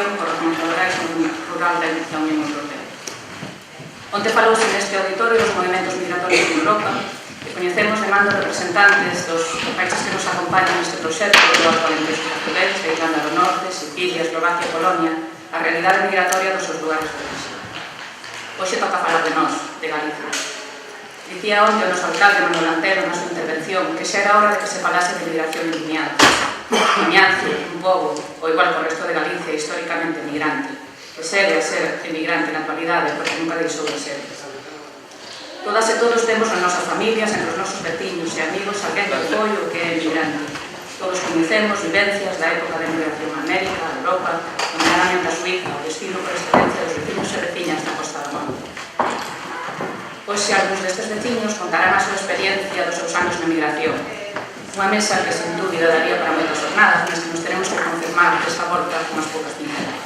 migración por razóns laborais no mundo rural da Unión Europea. Onte falouse neste auditorio dos movimentos migratorios en Europa e coñecemos de mando representantes dos países que nos acompañan neste proxecto do Alto Alentejo portugués, de Irlanda do Norte, Sicilia, Eslovaquia e Polonia, a realidade migratoria dos seus lugares de origen. Hoxe toca falar de nós, de Galicia. Dicía onte o noso alcalde Manuel Antero na súa intervención que xa era hora de que se falase de migración en Vimianzo. Vimianzo, un pobo, o igual que o resto de Galicia, históricamente migrante, que segue a ser emigrante na actualidade porque nunca deixou de ser. Todas e todos temos nas nosas familias, entre os nosos veciños e amigos, alguén que foi o que é emigrante. Todos coñecemos vivencias da época de emigración a América, a Europa, nomeadamente a Suiza, o destino por excelencia dos veciños e veciñas da Costa da Morte. Hoxe, algúns destes veciños contarán a súa experiencia dos seus anos na emigración. Unha mesa que, sin dúbida, daría para moitas jornadas, nas que nos teremos que confirmar desta volta unhas poucas pinceladas.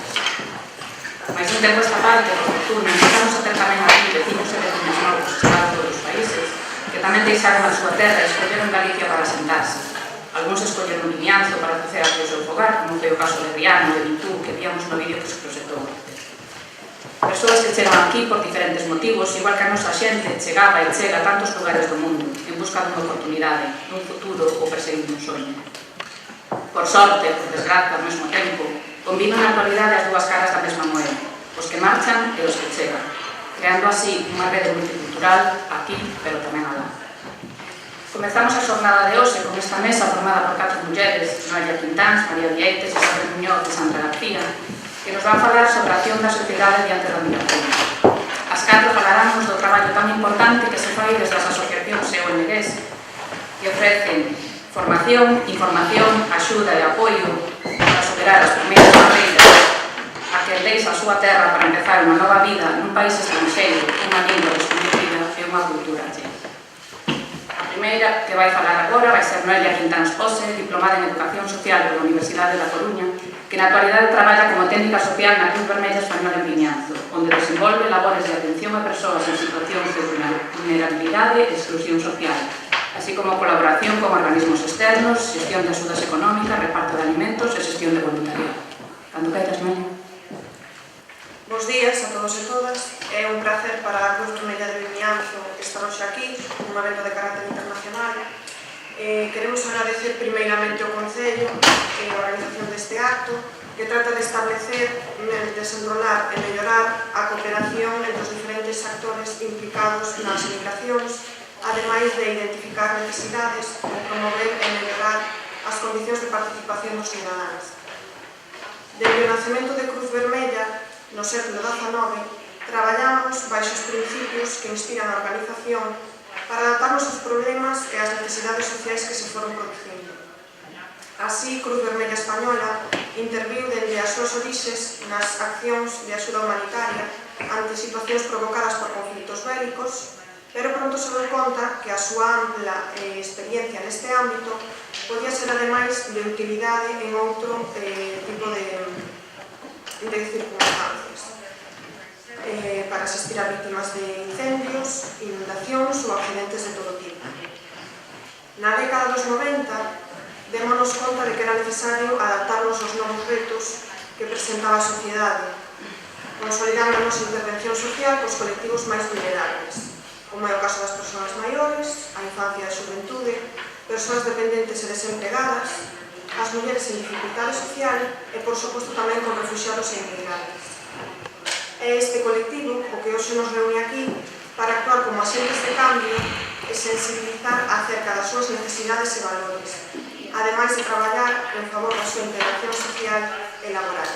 Mais un tempo esta parte, por fortuna, empezamos a ter tamén aquí veciños e veciñas novos chegados de outros países que tamén deixaron a súa terra e escolleron Galicia para asentarse. Algúns escolleron Vimianzo para facer aquí o seu fogar, como foi o caso de Riano, de Vitú, que víamos no vídeo que se proxectou. Persoas que chegan aquí por diferentes motivos, igual que a nosa xente chegaba e chega a tantos lugares do mundo en busca dunha oportunidade, dun futuro ou perseguindo un soño. Por sorte, por desgraza, ao mesmo tempo, conviven na actualidade as dúas caras da mesma moeda, os que marchan e os que chegan, creando así unha rede multicultural aquí, pero tamén alá. Comezamos a xornada de hoxe con esta mesa formada por 4 mulleres, Noelia Quintáns, María Vieites, Isabel Muñoz e Sandra García, que nos van falar sobre a acción da sociedade diante da migración. As 4 falaramos do traballo tan importante que se fai desde as asociacións e ONGs que ofrecen formación, información, axuda e apoio para superar as primeiras barreiras a que deixa a súa terra para empezar unha nova vida nun país estranxeiro, unha lingua desconhecida e unha cultura chea. A primeira que vai falar agora vai ser Noelia Quintáns Pose, diplomada en Educación Social pola Universidade da Coruña, que na actualidade traballa como técnica social na Cruz Vermella Española en Vimianzo, onde desenvolve labores de atención a persoas en situacións de vulnerabilidade e exclusión social, así como colaboración con organismos externos, xestión de axudas económicas, reparto de alimentos e xestión de voluntariado. Cando queiras, Noelia. Bos días a todos e todas. É un placer para a Cruz Vermella de Vimianzo estar hoxe aquí, un evento de carácter internacional. Queremos agradecer primeiramente ao Concello e a organización deste acto, que trata de establecer, desenrolar e mellorar a cooperación entre os diferentes actores implicados nas migracións, ademais de identificar necesidades, promover e mellorar as condicións de participación dos cidadáns. Desde o nacemento de Cruz Vermella, no século XIX, traballamos baixo os principios que inspiran a organización para adaptarnos aos problemas e ás necesidades sociais que se foron producindo. Así, Cruz Vermella Española interviu dende as súas orixes nas accións de axuda humanitaria ante situacións provocadas por conflitos bélicos, pero pronto se deu conta que a súa ampla experiencia neste ámbito podía ser ademais de utilidade en outro tipo de circunstancias, para asistir a vítimas de incendios, inundacións ou accidentes de todo tipo. Na década dos 90, démonos conta de que era necesario adaptarnos aos novos retos que presentaba a sociedade, consolidando a nosa intervención social cos colectivos máis vulnerables, como é o caso das persoas maiores, a infancia e a xuventude, persoas dependentes e desempregadas, as mulleres en dificultade social e, por suposto, tamén con refugiados e inmigrantes. É este colectivo o que hoxe nos reúne aquí para actuar como axentes de cambio e sensibilizar acerca das súas necesidades e valores, ademais de traballar en favor da súa integración social e laboral.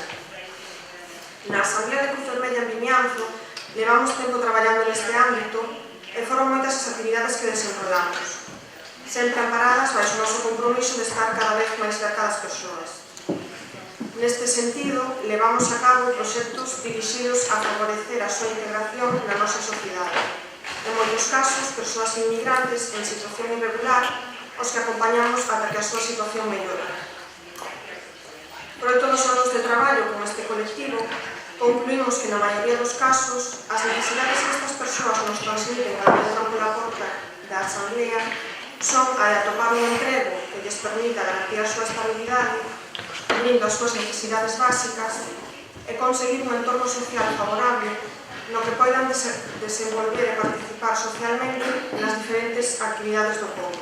Na Asamblea de Cruz Vermella en Vimianzo levamos tempo traballando neste ámbito e foron moitas as actividades que desenrolamos, sempre amparadas baixo o noso compromiso de estar cada vez máis cerca das persoas. Neste sentido, levamos a cabo proxectos dirixidos a favorecer a súa integración na nosa sociedade. En moitos casos, persoas inmigrantes en situación irregular os que acompañamos ata que a súa situación mellora. Por todos os anos de traballo con este colectivo, concluímos que na maioría dos casos as necesidades que estas persoas nos transmiten cando entran pola porta da Asamblea son a de atopar un emprego que lles permita garantir a súa estabilidade, cubrindo as súas necesidades básicas, e conseguir un entorno social favorable no que poidan desenvolver e participar socialmente nas diferentes actividades do pobo.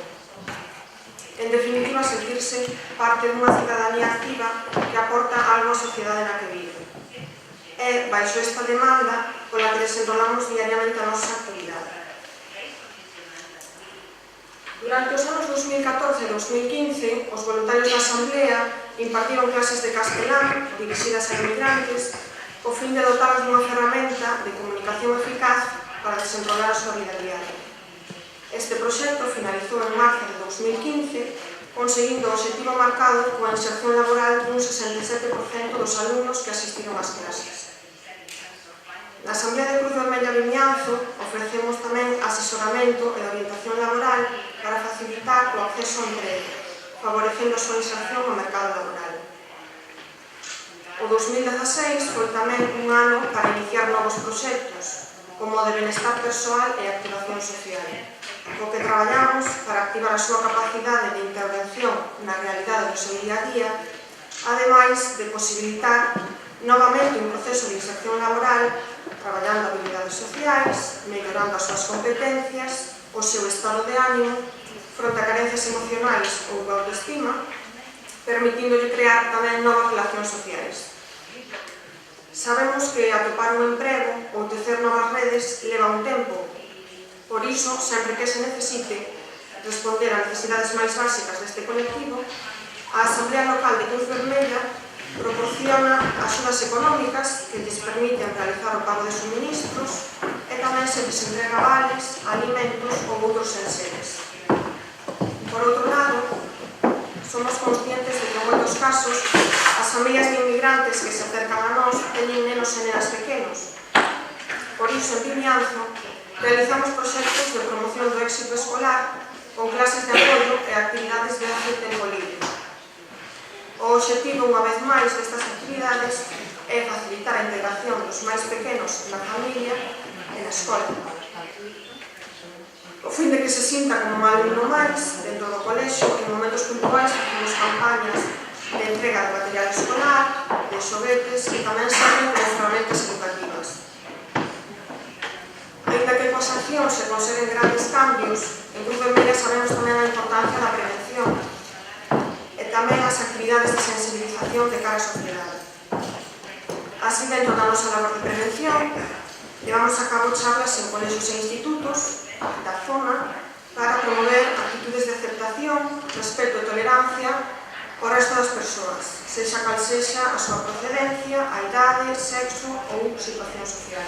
En definitiva, sentirse parte dunha cidadanía activa que aporta algo á sociedade na que vive. É baixo esta demanda pola que desenrolamos diariamente a nosa actividade. Durante os anos 2014 e 2015, os voluntarios da Asamblea impartiron clases de castelán dirixidas a inmigrantes co fin de dotarlos dunha ferramenta de comunicación eficaz para desenrolar a súa vida diaria. Este proxecto finalizou en marzo de 2015, conseguindo o obxectivo marcado coa inserción laboral dun 67% dos alumnos que asistiron ás clases. Na Asamblea de Cruz Vermella Vimianzo ofrecemos tamén asesoramento e orientación laboral para facilitar o acceso ao emprego, favorecendo a súa inserción ao mercado laboral. O 2016 foi tamén un ano para iniciar novos proxectos, como o de benestar persoal e activación social, co que traballamos para activar a súa capacidade de intervención na realidade do seu día a día, ademais de posibilitar novamente un proceso de inserción laboral, traballando habilidades sociais, mellorando as súas competencias, o seu estado de ánimo, fronte a carencias emocionais ou de autoestima, permitíndolle crear tamén novas relacións sociais. Sabemos que atopar un emprego ou tecer novas redes leva un tempo. Por iso, sempre que se necesite responder a necesidades máis básicas deste colectivo, a Asamblea Local de Cruz Vermella proporciona axudas económicas que lles permiten realizar o pago de suministros e tamén se lles entrega vales, alimentos ou outros enseres. Por outro lado, somos conscientes de que en moitos casos as familias de inmigrantes que se acercan a nós teñen nenos e nenas pequenos. Por iso, en Vimianzo, realizamos proxectos de promoción do éxito escolar con clases de apoio e actividades de ocio e tempo libre. O obxectivo, unha vez máis, destas actividades é facilitar a integración dos máis pequenos na familia e na escola. O fin de que se sinta como un alumno máis dentro do colexio, en momentos puntuais facemos campañas de entrega de material escolar, de xoguetes e tamén serven como ferramentas educativas. Ainda que coas accións se conseguen grandes cambios, en Cruz Vermella sabemos tamén a importancia da prevención e tamén as actividades de sensibilización de cara á sociedade. Así, dentro da nosa labor de prevención, llevamos a cabo charlas en colexios e institutos da zona para promover actitudes de aceptación, respeto e tolerancia ao resto das persoas, sexa cal sexa a súa procedencia, a idade, sexo ou situación social.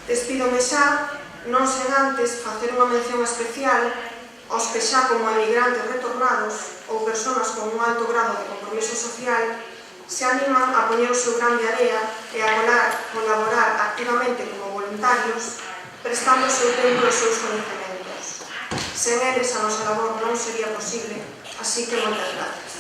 Despídome xa, non sen antes facer unha mención especial aos que xa como emigrantes retornados ou persoas con un alto grado de compromiso social se animan a poñer o seu gran de area e a colaborar activamente como voluntarios, prestando o seu tempo e os seus coñecementos. Sen eles a nosa labor non sería posible, así que moitas gracias.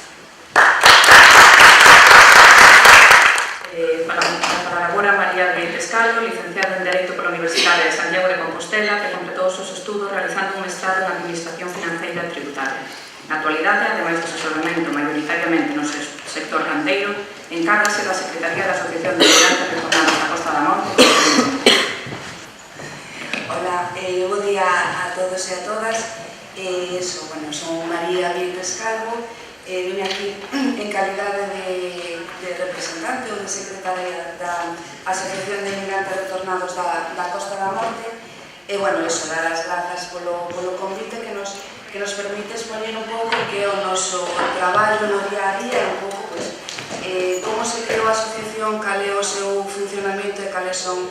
Para agora María Beites Calo, licenciada en Dereito pola Universidade de Santiago de Compostela, que completou os seus estudos realizando un mestrado en Administración Financeira e Tributaria. Na actualidade, ademais de asesoramento maioritariamente no sector gandeiro, encárgase da Secretaría da Asociación de Migrantes Retornados da Costa da Morte. Hola, bo día a todos e a todas. Son María Beites Calvo, vine aquí en calidade de representante ou de secretaria da Asociación de Migrantes Retornados da Costa da Morte e, dar as grazas polo convite que nos permite expoñer un pouco que é o noso traballo no día a día e un pouco como se creou a asociación, cal é o seu funcionamento e cales son,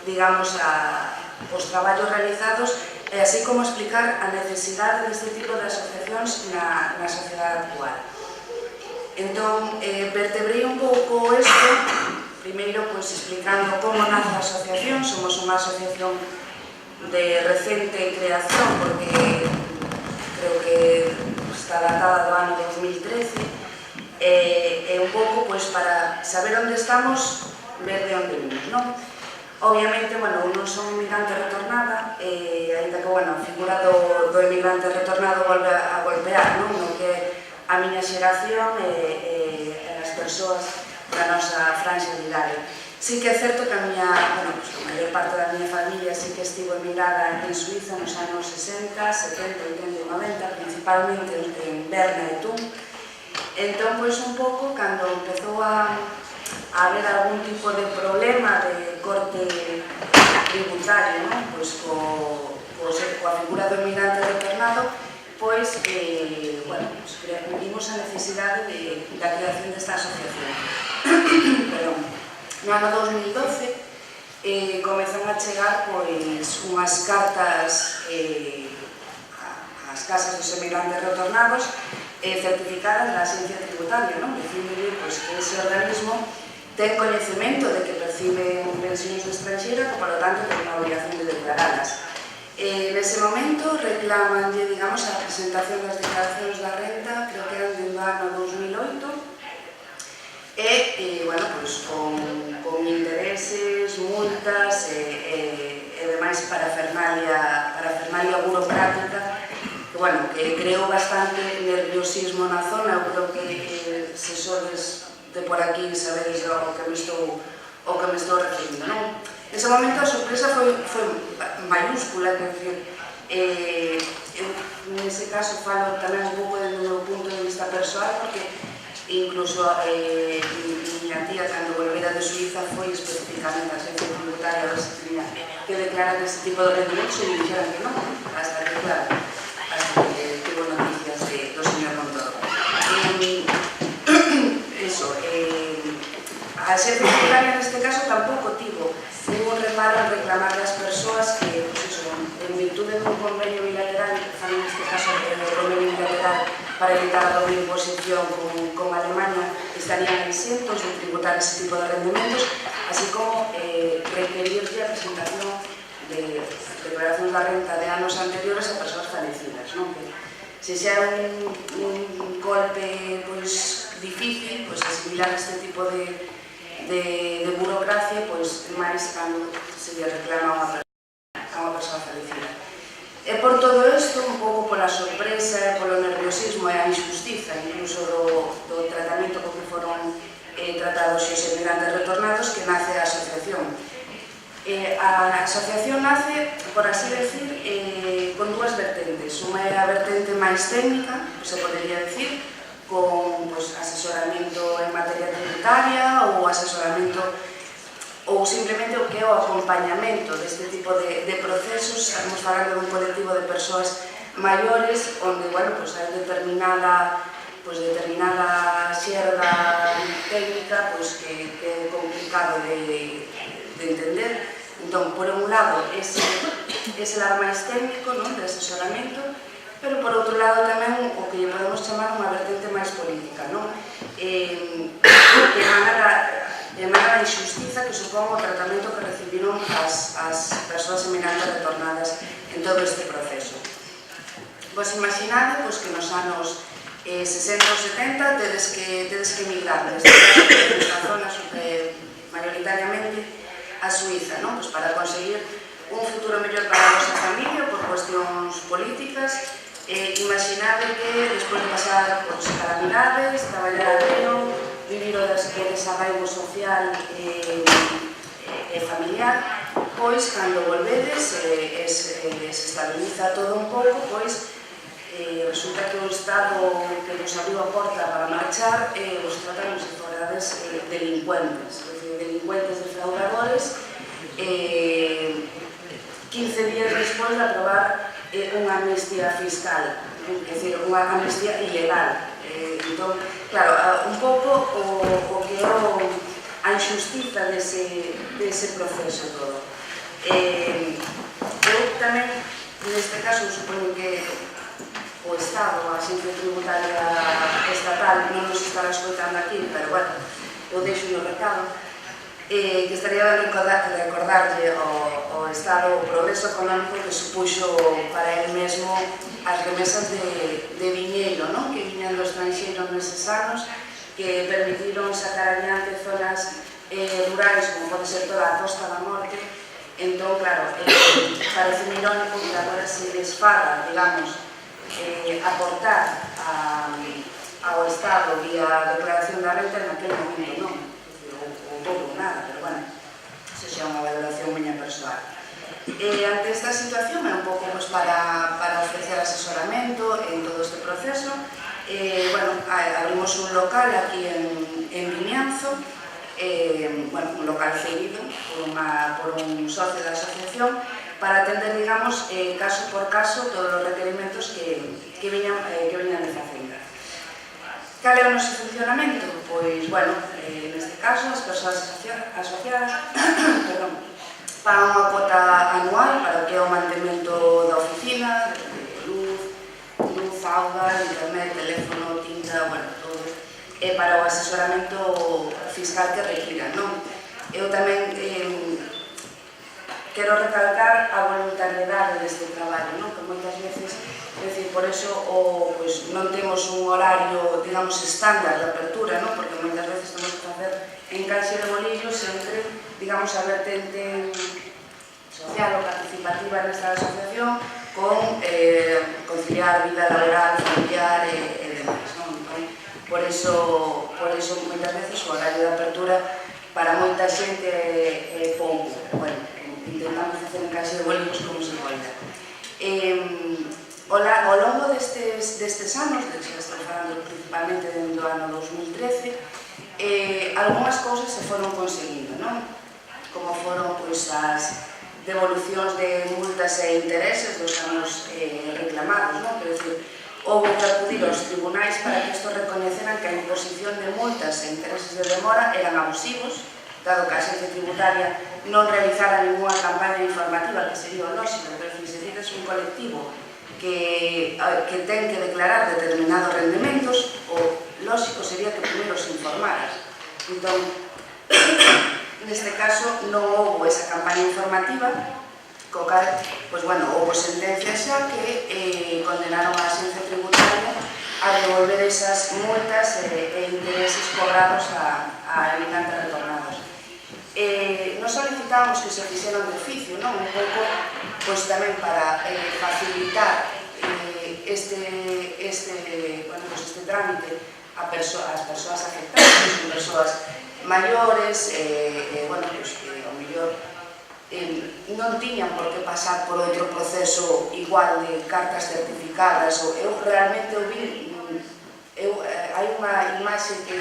digamos, os traballos realizados e así como explicar a necesidade deste tipo de asociacións na sociedade actual. Entón, vertebrei un pouco isto, primeiro explicando como nace a asociación. Somos unha asociación de recente creación porque creo que está datada do ano 2013 e un pouco para saber onde estamos, ver de onde vimos, non? Obviamente, eu non son emigrante retornada, ainda que a figura do emigrante retornado volve a golpear, non? No que a miña xeración e as persoas nosa franxa de idade. Sí que é certo que a maior parte da miña familia sí que estivo emigrada en Suiza nos anos 60, 70, 80 e 90, principalmente en Berna e Thun. Entón, pois, un pouco, cando empezou a haber algún tipo de problema de corte tributario, non? Pois, coa figura do emigrante retornado, pois, vimos a necesidade da creación desta asociación. Perdón. No ano 2012 comezan a chegar pois unhas cartas ás casas dos emigrantes retornados certificadas da Axencia Tributaria, non? Dicíndole pois, que ese organismo ten coñecemento de que perciben pensións de estranxeira que, polo tanto, ten a obligación de declaralas. Nese momento reclamanlle, digamos, a presentación das declaracións da renta, creo que eran do ano 2008, e, bueno, pois, con intereses, multas e demais parafernalia burocrática que, bueno, que creou bastante nerviosismo na zona. Eu creo que se sodes de por aquí sabedes o que me estou referindo, non? Nese momento a sorpresa foi mayúscula, quer dizer, eu nese caso falo tamén un pouco do meu punto de vista persoal, porque incluso miña tía, cando volvera de Suiza, foi especificamente a Axencia Tributaria a ver se tenía que declarar ese tipo de rendimentos e dixeran que non, hasta que, claro, tivo noticias do señor Montoro. A Axencia Tributaria neste caso tampouco tivo ningún reparo en reclamar das persoas que, en virtude dun convenio bilateral, neste caso o convenio bilateral para evitar a doble imposición con Alemania, estarían exentos de tributar ese tipo de rendimentos, así como requerirlle a presentación de declaracións da renta de anos anteriores a persoas falecidas, non? Que se xa un golpe difícil asimilar este tipo de burocracia, máis cando se lle reclama a unha persoa falecida. E por todo isto, un pouco pola sorpresa, polo nerviosismo e a injustiza incluso do tratamento con que foron tratados os emigrantes retornados, que nace a asociación. A asociación nace, por así decir, con dúas vertentes. Unha é a vertente máis técnica, se podería decir, con asesoramento en materia tributaria ou asesoramento ou simplemente o que é o acompañamento deste tipo de procesos. Estamos falando dun colectivo de persoas maiores onde, bueno, hai determinada xerda técnica que é complicado de entender. Entón, por un lado, ese lado máis técnico, de asesoramento, pero por outro lado tamén o que podemos chamar unha vertente máis política, que emana da injustiza que supón o tratamento que recibiron as persoas emigrantes retornadas en todo este proceso. Pois imaginade que nos anos 60 ou 70 tedes que emigrar nesta zona maioritariamente a Suiza, para conseguir un futuro mellor para a nosa familia por cuestións políticas. Imaginade que despois de pasar por calamidades, traballar arreo, vivir o desarraigo social e familiar, pois, cando volvedes, se estabiliza todo un pouco, pois, resulta que o Estado que nos abriu a porta para marchar os trata como se forades delincuentes, é dicir, delincuentes defraudadores, 15 días despois de aprobar unha amnistía fiscal, é dicir, unha amnistía ilegal. Entón, claro, un pouco o que é a injustiza dese proceso todo. Eu tamén, neste caso, supoño que o Estado, a Axencia Tributaria Estatal, non nos estará escoitando aquí, pero, bueno, eu deixo o recado, que estaría de recordarlle ao Estado o progreso económico que supuxo para el mesmo as remesas de viñeiro, que viñan do estranxeiro neses anos, que permitiron sacar adiante zonas rurais, como pode ser toda a Costa da Morte. Entón, claro, parece irónico que agora se les faga, digamos, aportar ao Estado vía declaración da renta en aquel momento, non? pouco ou nada, pero bueno, iso xa é unha valoración miña persoal. Ante esta situación é un pouco para ofrecer asesoramento en todo este proceso. Abrimos un local aquí en Vimianzo, un local cedido por un socio da asociación para atender, digamos, caso por caso todos os requerimentos que viñan de Facenda. Cal é o noso funcionamento? Pois, neste caso, as persoas asociadas pagan unha cuota anual para o que é o mantemento da oficina, luz, auga, internet, teléfono, tinta, todo, e para o asesoramento fiscal que requiran, non? Eu tamén quero recalcar a voluntariedade deste traballo, non? Que moitas veces, por eso non temos un horario, digamos, estándar de apertura, non? Porque moitas veces temos que facer encaixe de bolillos entre, digamos, a vertente social ou participativa nesta asociación con conciliar vida laboral, familiar e demais, non? Por iso, moitas veces, o horario de apertura para moita xente é pouco. Intentamos facer encaixe de bolillos como se poida. Ao longo destes anos, que estamos falando principalmente do ano 2013, algunhas cousas se foron conseguindo, non? Como foron as devolucións de multas e intereses dos anos reclamados, non? Quero dicir, houve que acudir aos tribunais para que estos recoñeceran que a imposición de multas e intereses de demora eran abusivos, dado que a Axencia Tributaria non realizara ninguna campaña informativa, que sería o lógico, pero se dices un colectivo que ten que declarar determinados rendimentos, o lógico sería que primeiro se informaras. Entón, neste caso non houve esa campaña informativa, co cal, houve sentencias xa que condenaron a Axencia Tributaria a devolver esas multas e intereses cobrados a habitantes retornados. Nos solicitamos que se fixeran de oficio, non? Un pouco, tamén para facilitar este trámite ás persoas afectadas, que son persoas maiores, que ao mellor non tiñan por que pasar por outro proceso igual de cartas certificadas. Eu realmente hai unha imaxe que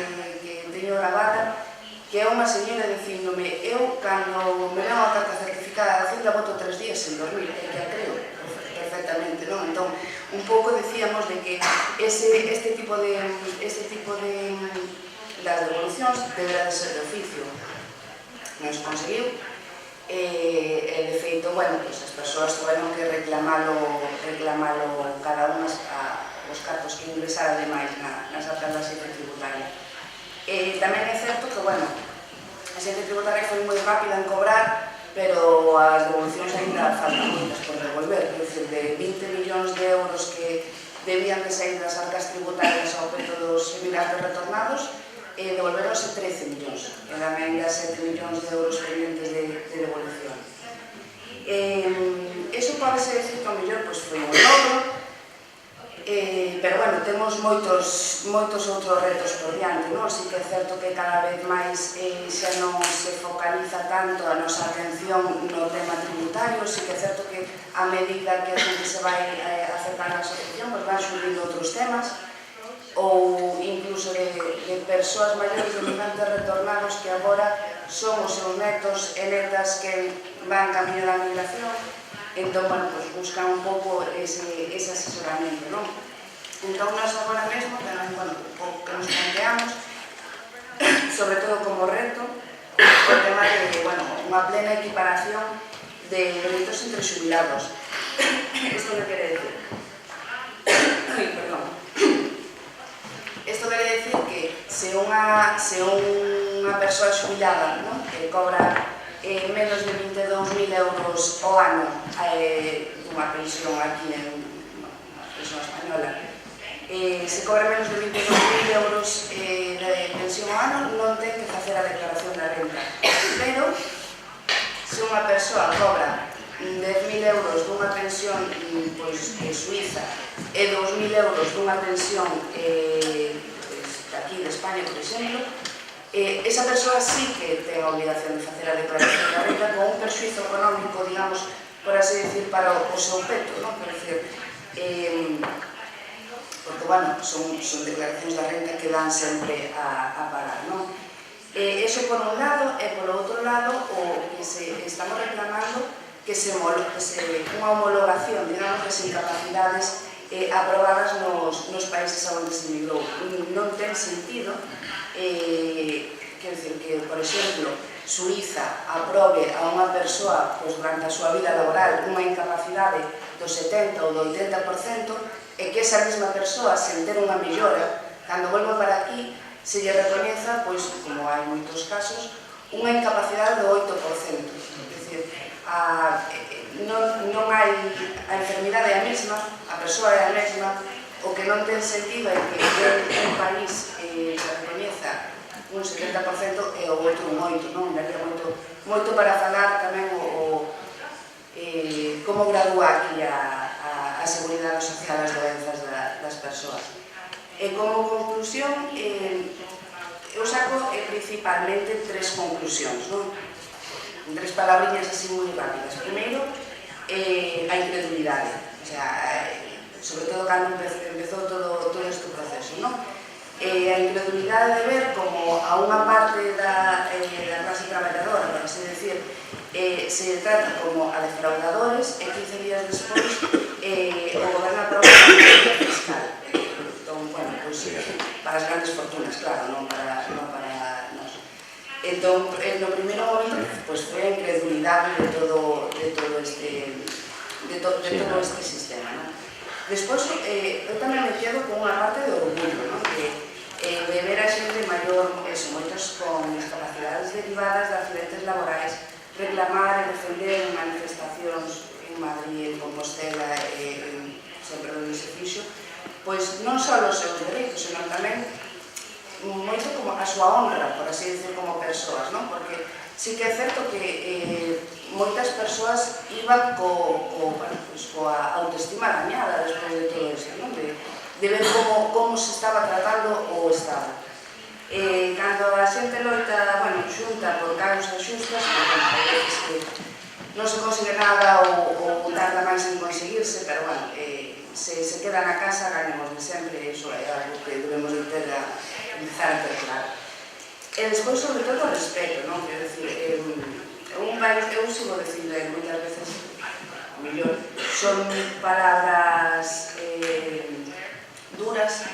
teño grabada, que é unha señora dicíndome: eu, cando me ven unha carta certificada de Hacienda, boto 3 días sen dormir, e que a creo perfectamente, non? Entón, un pouco decíamos de que este tipo de das devolucións deberá de ser de oficio. Non se conseguiu, e de feito, as persoas tiveron que reclamalo cada unha os cartos que ingresara demais nas arcas da Axencia Tributaria. Tamén é certo que, a Axencia Tributaria foi moi rápida en cobrar, pero as devolucións ainda faltan moitas por devolver. É dicir, de 20 millóns de euros que debían de sair das arcas tributarias ao peto dos emigrantes retornados, devolveronse 13 millóns. Quedan ainda 7 millóns de euros pendentes de devolución. Iso pode ser decir que ao mellor foi un logro, pero temos moitos outros retos por diante, non? Así que é certo que cada vez máis xa non se focaliza tanto a nosa atención no tema tributario. Sí que é certo que a medida que a xente se vai acercando á asociación, van surgindo outros temas, ou incluso de persoas maiores de migrantes retornados que agora son os seus netos e netas que van camiño da migración. Entón, buscan un pouco ese asesoramento, non? Entón, nós agora mesmo, tamén, o que nos planteamos, sobre todo como reto, o tema de, unha plena equiparación de delitos entre xubilados. Isto que quere decir? Isto quere decir que se unha persoa xubilada, que cobra menos de 22.000 euros ao ano dunha pensión aquí en unha pensión española, se cobra menos de 22.000 euros de pensión ao ano, non ten que facer a declaración da renta. Pero se unha persoa cobra 10.000 euros dunha pensión suiza e 2.000 euros dunha pensión aquí de España, por exemplo, esa persoa sí que ten a obligación de facer a declaración da renda con un perxuizo económico, digamos, por así decir, para o seu peto, non? Quero dicir, porque, bueno, son declaracións da renda que dan sempre a pagar, non? Eso por un lado, e por outro lado, o que estamos reclamando que unha homologación, digamos, das incapacidades aprobadas nos países onde se migrou. Non ten sentido, quero dicir, que, por exemplo, Suíza aprobe a unha persoa durante a súa vida laboral unha incapacidade do 70% ou do 80% e que esa mesma persoa, sen ter unha mellora, cando volva para aquí, se lle recoñeza, pois, como hai moitos casos, unha incapacidade do 8%. É dicir, non hai, a enfermidade é a mesma, a persoa é a mesma, o que non ten sentido é que un país se recoñeza un 70% e o outro un 8%, non? Daría moito para falar tamén como gradúa aquí a seguridade social as doenzas das persoas. E como conclusión, eu saco principalmente tres conclusións, non? Tres palabrinhas así moi rápidas. Primeiro, a incredulidade, o sea, sobre todo cando empezou todo este proceso, non? A incredulidade de ver como a unha parte da clase traballadora, por así decir, se trata como a defraudadores e 15 días despois o goberno aproba a política fiscal. Entón, bueno, pois, para as grandes fortunas, claro, non para nós. Entón, no primeiro momento, pois, foi a incredulidade de todo este sistema, non? Despois, eu tamén me quedo con unha parte de orgullo, non? De ver a xente maior, moitos con discapacidades derivadas de accidentes laborais, reclamar e defender en manifestacións en Madrid, en Compostela, sempre onde se fixo, pois non só os seus dereitos, senón tamén moito como a súa honra, por así decir, como persoas, non? Porque sí que é certo que moitas persoas iban coa autoestima dañada despois de todo isto, non? De ver como se estaba tratando o Estado. Cando a xente loita, xunta por causas xustas, hai veces que non se consigue nada ou tarda máis en conseguirse, pero, se queda na casa, gañamos de sempre, iso é algo que debemos de ter a empezar a ter claro. E despois, sobre todo, o respeto, non? Quero dicir, un país, eu sigo dicindo moitas veces, a mellor, son palabras duras,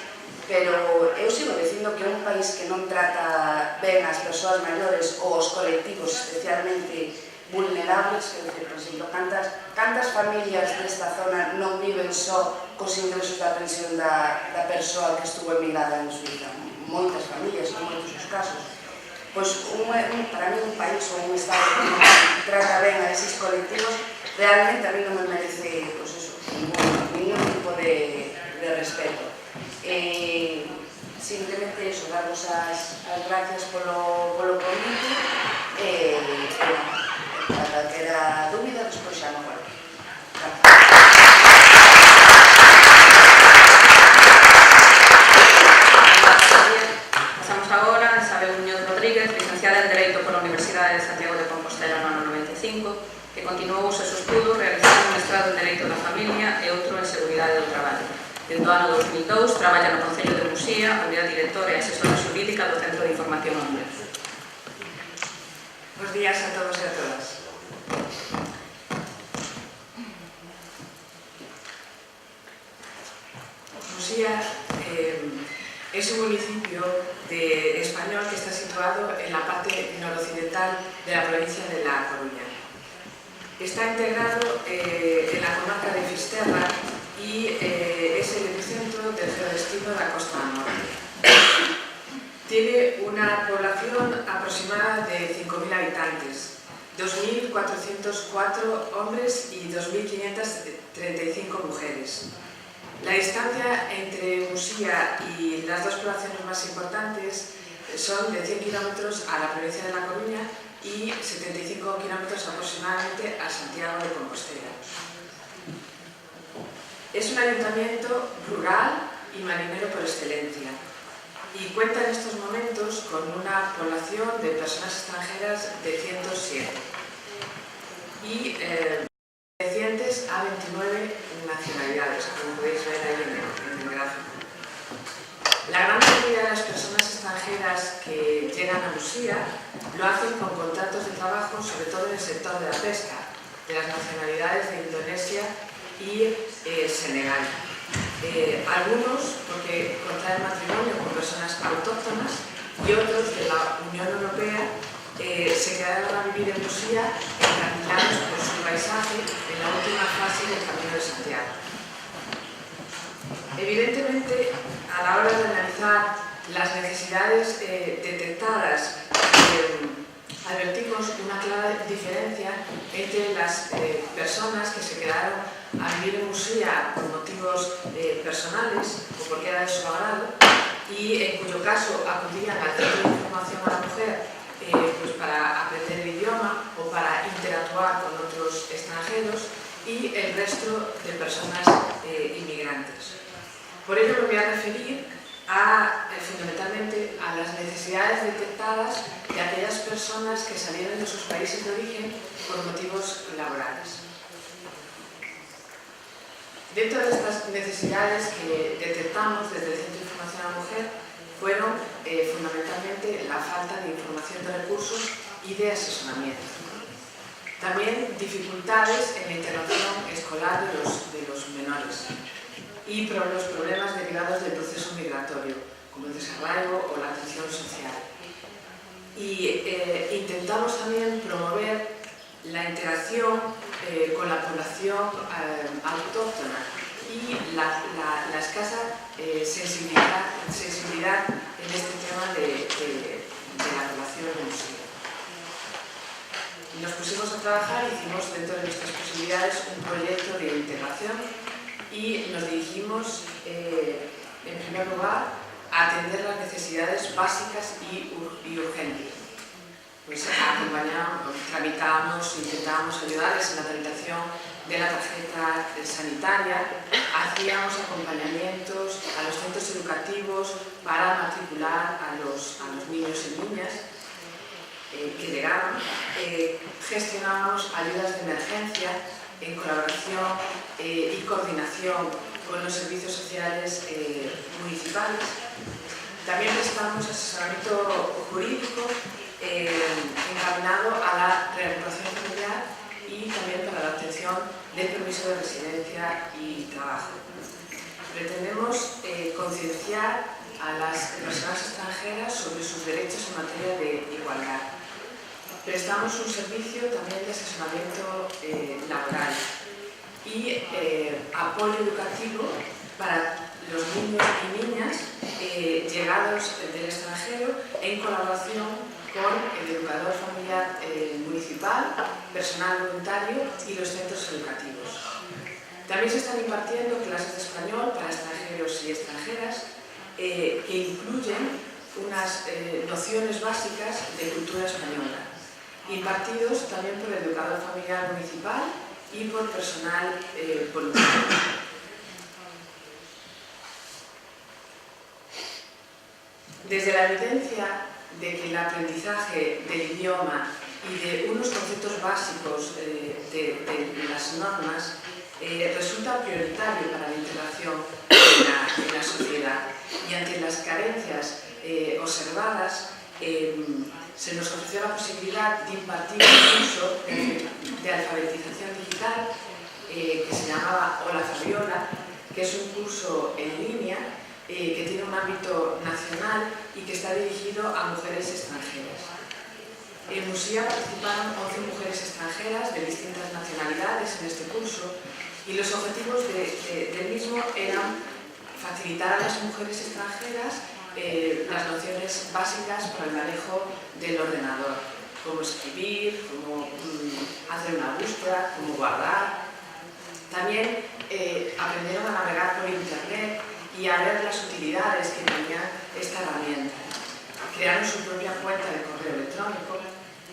pero eu sigo dicindo que un país que non trata ben as persoas maiores ou os colectivos especialmente vulnerables, que, por exemplo, cantas familias desta zona non viven só cos ingresos da pensión da persoa que estuvo emigrada en Suíza? Moitas familias, en moitos os casos. Pois, para mí, un país ou un Estado que non trata ben a eses colectivos, realmente a mí non me merece, pois eso, ningún tipo de respeto. Simplemente eso, daros as gracias polo convite e para calquera dúbida, despois xa non volvo. Pasamos agora a Isabel Muñoz Rodríguez, licenciada en Dereito pola Universidade de Santiago de Compostela no ano 95, que continuou os seus estudos realizando un mestrado en Dereito da Familia e outro en Seguridade do Traballo. Desde o ano 2002 traballa no Concello de Muxía, onde é directora e asesora xurídica do Centro de Información Hombre. Bos días a todos e a todas. Muxía es un municipio español que está situado en la parte noroccidental de la provincia de La Coruña. Está integrado en la comarca de Fisterra y es el epicentro del geodestino de la costa norte. Tiene una población aproximada de 5.000 habitantes, 2.404 hombres y 2.535 mujeres. La distancia entre Muxía y las dos poblaciones más importantes son de 100 kilómetros a la provincia de La Coruña y 75 kilómetros aproximadamente a Santiago de Compostela. Es un ayuntamiento rural y marinero por excelencia. y cuenta en estos momentos con una población de personas extranjeras de 107 y pertenecientes a 29 nacionalidades, como podéis ver ahí en el gráfico. La gran mayoría de las personas extranjeras que llegan a Musia lo hacen con contratos de trabajo, sobre todo en el sector de la pesca, de las nacionalidades de Indonesia y Senegal. Algunos porque contraen matrimonio con personas autóctonas y otros de la Unión Europea se quedaron a vivir en Musia encandilados por su paisaje en la última fase del Camino de Santiago. Evidentemente, a la hora de analizar las necesidades detectadas, advertimos una clara diferencia entre las personas que se quedaron a vivir en Musia por motivos personales o porque era de su agrado y en cuyo caso acudían al centro de información a la mujer pues para aprender el idioma o para interactuar con otros extranjeros y el resto de personas inmigrantes. Por ello me voy a referir fundamentalmente a las necesidades detectadas de aquellas personas que salieron de sus países de origen por motivos laborales. Dentro de estas necesidades que detectamos desde el Centro de Información a la Mujer fueron fundamentalmente la falta de información de recursos y de asesoramiento. También dificultades en la integración escolar de los menores y los problemas derivados del proceso migratorio, como el desarraigo o la atención social. Y intentamos también promover la integración con la población autóctona y la escasa sensibilidad en este tema de la población en sí. Nos pusimos a trabajar, hicimos dentro de nuestras posibilidades un proyecto de integración y nos dirigimos en primer lugar a atender las necesidades básicas y urgentes. Pues acompañábamos, tramitábamos, intentábamos ayudarles en la tramitación de la tarjeta sanitaria, hacíamos acompañamientos a los centros educativos para matricular a los niños y niñas que llegaban, gestionábamos ayudas de emergencia en colaboración y coordinación con los servicios sociales municipales. También prestamos asesoramiento jurídico encaminado a la reagrupación familiar y también para la obtención del permiso de residencia y trabajo. Pretendemos concienciar a las personas extranjeras sobre sus derechos en materia de igualdad. Prestamos un servicio también de asesoramiento laboral y apoyo educativo para los niños y niñas llegados del extranjero en colaboración con el educador familiar municipal, personal voluntario y los centros educativos. También se están impartiendo clases de español para extranjeros y extranjeras que incluyen unas nociones básicas de cultura española, impartidos también por el educador familiar municipal y por personal voluntario. Desde la evidencia de que el aprendizaje del idioma y de unos conceptos básicos de las normas resulta prioritario para la integración en la sociedad y ante las carencias observadas se nos ofreció la posibilidad de impartir un curso de alfabetización digital que se llamaba Hola Fabiola, que es un curso en línea que tiene un ámbito nacional y que está dirigido a mujeres extranjeras. En Musia participaron 11 mujeres extranjeras de distintas nacionalidades en este curso y los objetivos del mismo eran facilitar a las mujeres extranjeras las nociones básicas para el manejo del ordenador, cómo escribir, cómo hacer una búsqueda, cómo guardar. También aprendieron a navegar por internet y a ver las utilidades que tenía esta herramienta. Crearon su propia cuenta de correo electrónico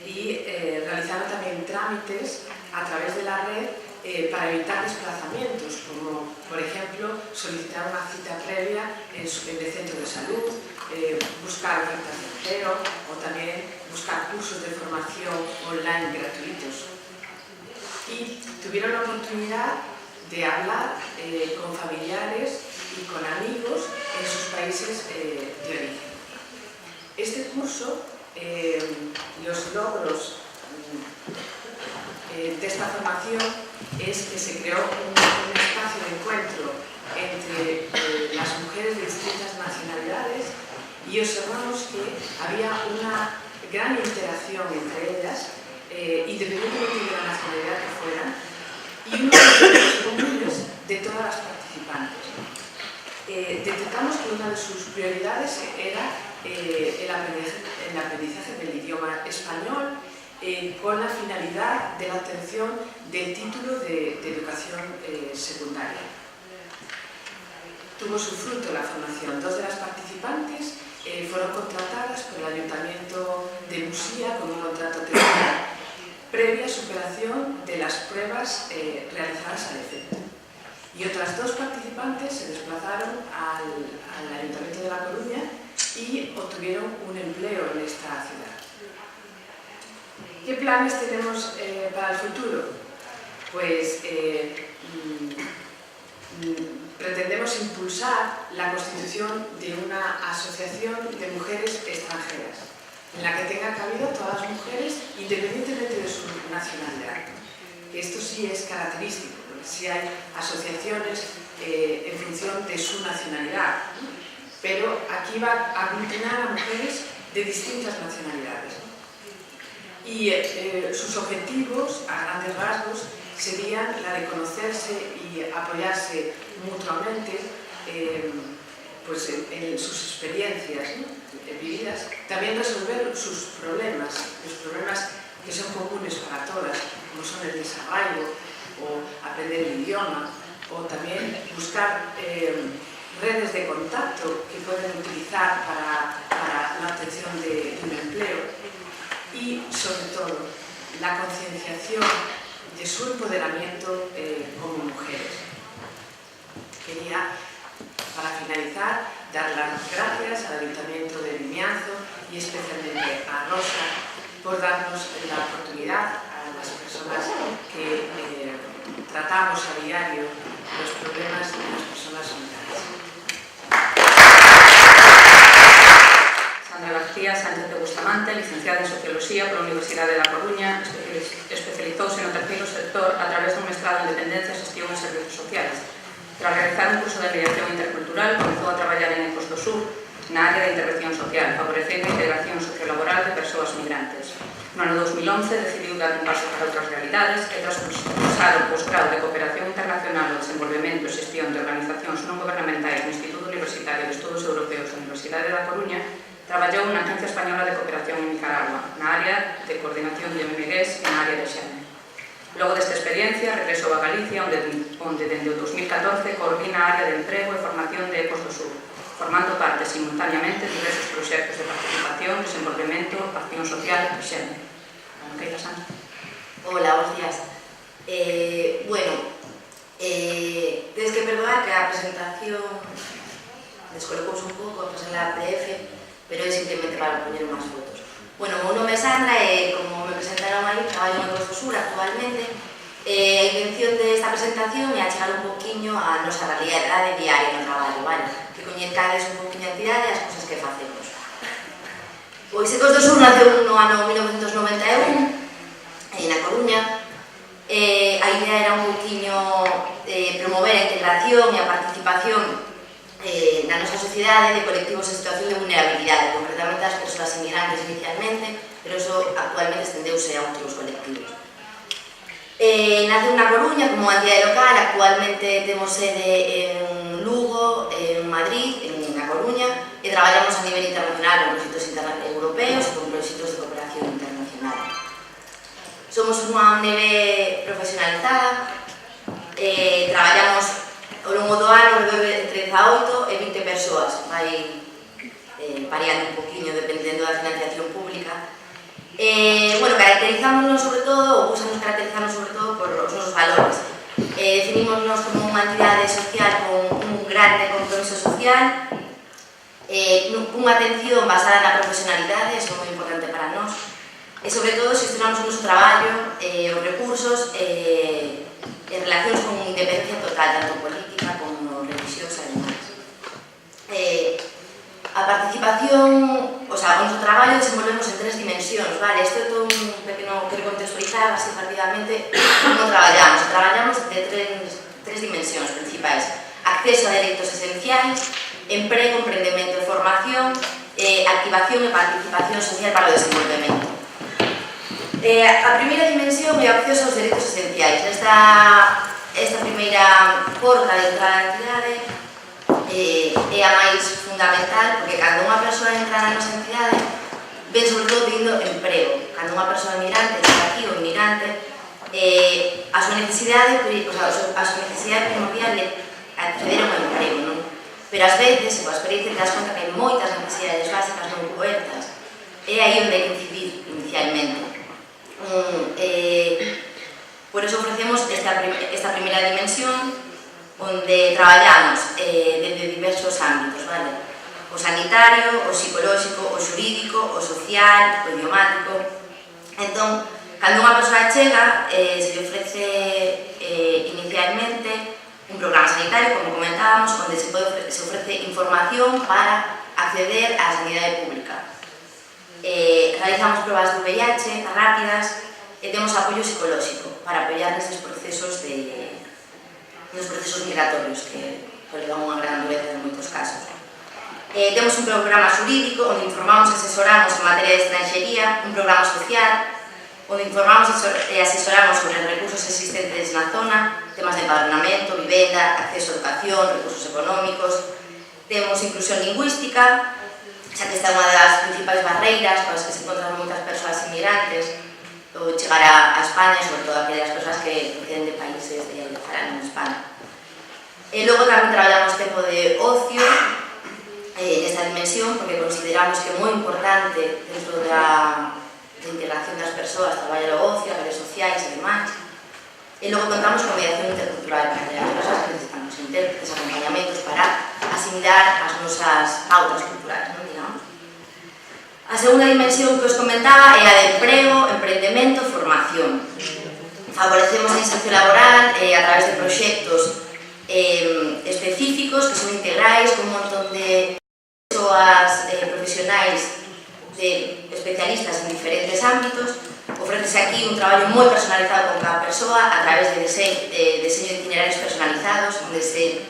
y realizaron también trámites a través de la red para evitar desplazamientos, como por ejemplo solicitar una cita previa en el centro de salud buscar ofertas de empleo o también buscar cursos de formación online gratuitos. Y tuvieron la oportunidad de hablar con familiares y con amigos en sus países de origen. Este curso, los logros de esta formación es que se creó un espacio de encuentro entre las mujeres de distintas nacionalidades y observamos que había una gran interacción entre ellas, independientemente de la nacionalidad que fueran, y unos objetivos comunes de todas las participantes. Detectamos que una de sus prioridades era el aprendizaje del idioma español con la finalidad de la obtención del título de educación secundaria. Tuvo su fruto la formación. 2 de las participantes fueron contratadas por el Ayuntamiento de Musía con un contrato temporal previa superación de las pruebas realizadas al efecto. Y otras 2 participantes se desplazaron al Ayuntamiento de La Coruña y obtuvieron un empleo en esta ciudad. ¿Qué planes tenemos para el futuro? Pues pretendemos impulsar la constitución de una asociación de mujeres extranjeras, en la que tengan cabida todas las mujeres, independientemente de su nacionalidad. Esto sí es característico, porque sí hay asociaciones en función de su nacionalidad, pero aquí va a aglutinar a mujeres de distintas nacionalidades. Y sus objetivos, a grandes rasgos, serían la de conocerse y apoyarse mutuamente pues en sus experiencias, ¿no?, vividas, también resolver sus problemas, los problemas que son comunes para todas, como son el desarraigo o aprender el idioma, o también buscar redes de contacto que pueden utilizar para la obtención de un empleo. Y, sobre todo, la concienciación de su empoderamiento como mujeres. Quería, para finalizar, dar las gracias al Ayuntamiento de Vimianzo y especialmente a Rosa por darnos la oportunidad a las personas que tratamos a diario los problemas de las personas migrantes. Sandra García Sánchez de Bustamante, licenciada en Sociología pola Universidade de La Coruña, especializouse no terceiro sector a través dun mestrado en Dependencia, Xestión e Servizos Sociales. Tras realizar un curso de mediación intercultural, comezou a traballar en Ecos do Sur, na área de intervención social, favorecendo a integración sociolaboral de persoas migrantes. No ano 2011 decidiu dar un paso para outras realidades e tras cursar o posgrado de Cooperación Internacional, o Desenvolvemento e Xestión de Organizacións non gubernamentais no Instituto Universitario de Estudos Europeos da Universidade da Coruña, traballou na Agencia Española de Cooperación en Nicaragua, na área de coordinación de ONGs e na área de xénero. Logo desta experiencia, regresou a Galicia, onde dende o 2014 coordina a área de emprego e formación de Ecos do Sur, formando parte simultaneamente de diversos proxectos de participación, desenvolvemento, acción social e xénero. Queira, Sandra. Hola, buenos días. Tens que perdoar que a presentación descolocouse un pouco, pues en la PDF, pero é simplemente para poñer unhas fotos. Bueno, o meu nome é Sandra e, como me presentaron aí, traballo en Ecos do Sur actualmente. A intención desta presentación é achegar un poquinho a nosa realidade diaria no traballo, vale? Que coñezcades un poquinho a entidade e as cousas que facemos. Pois Ecos do Sur naceu no ano 1991, na Coruña. A idea era un poquinho promover a integración e a participación na nosa sociedade de colectivos en situación de vulnerabilidade, concretamente as persoas inmigrantes inicialmente, pero iso actualmente estendeuse a outros colectivos. Naceu na Coruña como entidade local, actualmente temos sede en Lugo, en Madrid, na Coruña, e traballamos a nivel internacional con proxectos europeos e con proxectos de cooperación internacional. Somos unha ONG profesionalizada, traballamos ao longo do ano entre 18 e 20 persoas, vai variando un poquinho dependendo da financiación pública. Caracterizámonos sobre todo, ou buscamos caracterizarnos sobre todo por os nosos valores. Definimos como unha entidade social con un grande compromiso social, cunha atención basada na profesionalidade, iso é moi importante para nós, e sobre todo xestionamos o noso traballo, os recursos en relacións con independencia total, tanto política como religiosa e demais. A participación, o sea, o noso traballo desenvolvemos en 3 dimensións, vale? Isto é todo un pequeno, quero contextualizar así partidamente como traballamos. Traballamos de 3 dimensións principais: acceso a dereitos esenciais, emprego, emprendemento e formación, activación e participación social para o desenvolvemento. A primeira dimensión é o acceso aos dereitos esenciais. Esta primeira porta de entrada á entidade é a máis fundamental, porque cando unha persoa entra na nosa entidade ven sobre todo pedindo emprego. Cando unha persoa migrante chega aquí, ou inmigrante, a súa necesidade primordial é acceder a un emprego, non? Pero ás veces, coa experiencia, te das conta que hai moitas necesidades básicas non cobertas. É aí onde hai que incidir inicialmente. Por eso ofrecemos esta primeira dimensión, onde traballamos desde diversos ámbitos, vale? O sanitario, o psicolóxico, o xurídico, o social, o idiomático. Entón, cando unha persoa chega, se le ofrece inicialmente un programa sanitario, como comentábamos, onde se ofrece información para acceder á sanidade pública. Realizamos probas de VIH rápidas e temos apoio psicolóxico para apoiar nestes procesos migratorios que levan unha gran dureza en moitos casos. Temos un programa xurídico onde informamos e asesoramos en materia de extranxería, un programa social onde informamos e asesoramos sobre os recursos existentes na zona, temas de empadronamento, vivenda, acceso a educación, recursos económicos. Temos inclusión lingüística, xa que esta é unha das principais barreiras para as que se encontran moitas persoas inmigrantes ou chegar a España, sobre todo aquelas persoas que proceden de países de habla en España. E logo tamén traballamos tempo de ocio nesta dimensión, porque consideramos que é moi importante dentro da integración das persoas traballar o ocio, as redes sociais e demais. E logo contamos con mediación intercultural para as persoas que necesitamos intérpretes, acompañamentos para asimilar as nosas pautas culturais, non digamos. A segunda dimensión que os comentaba é a de emprego, emprendemento e formación. Favorecemos a inserción laboral a través de proxectos específicos que son integrais, con un montón de persoas profesionais especialistas en diferentes ámbitos. Ofrécese aquí un traballo moi personalizado con cada persoa a través de deseño de itinerarios personalizados, onde se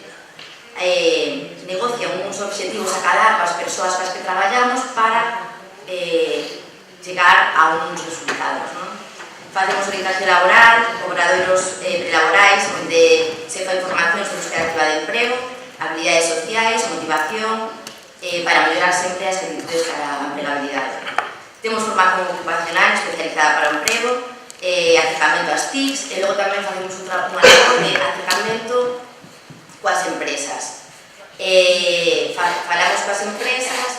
negocian uns obxectivos a cadar coas persoas coas que traballamos para chegar a uns resultados, non? Facemos orientación laboral, obradoiros prelaborais, onde se fai información sobre búsqueda activa de emprego, habilidades sociais, motivación, para mellorar sempre as actitudes para a empregabilidade. Temos formación ocupacional especializada para o emprego, acercamento ás TICs, e logo tamén facemos unha labor de acercamento coas empresas. Falamos coas empresas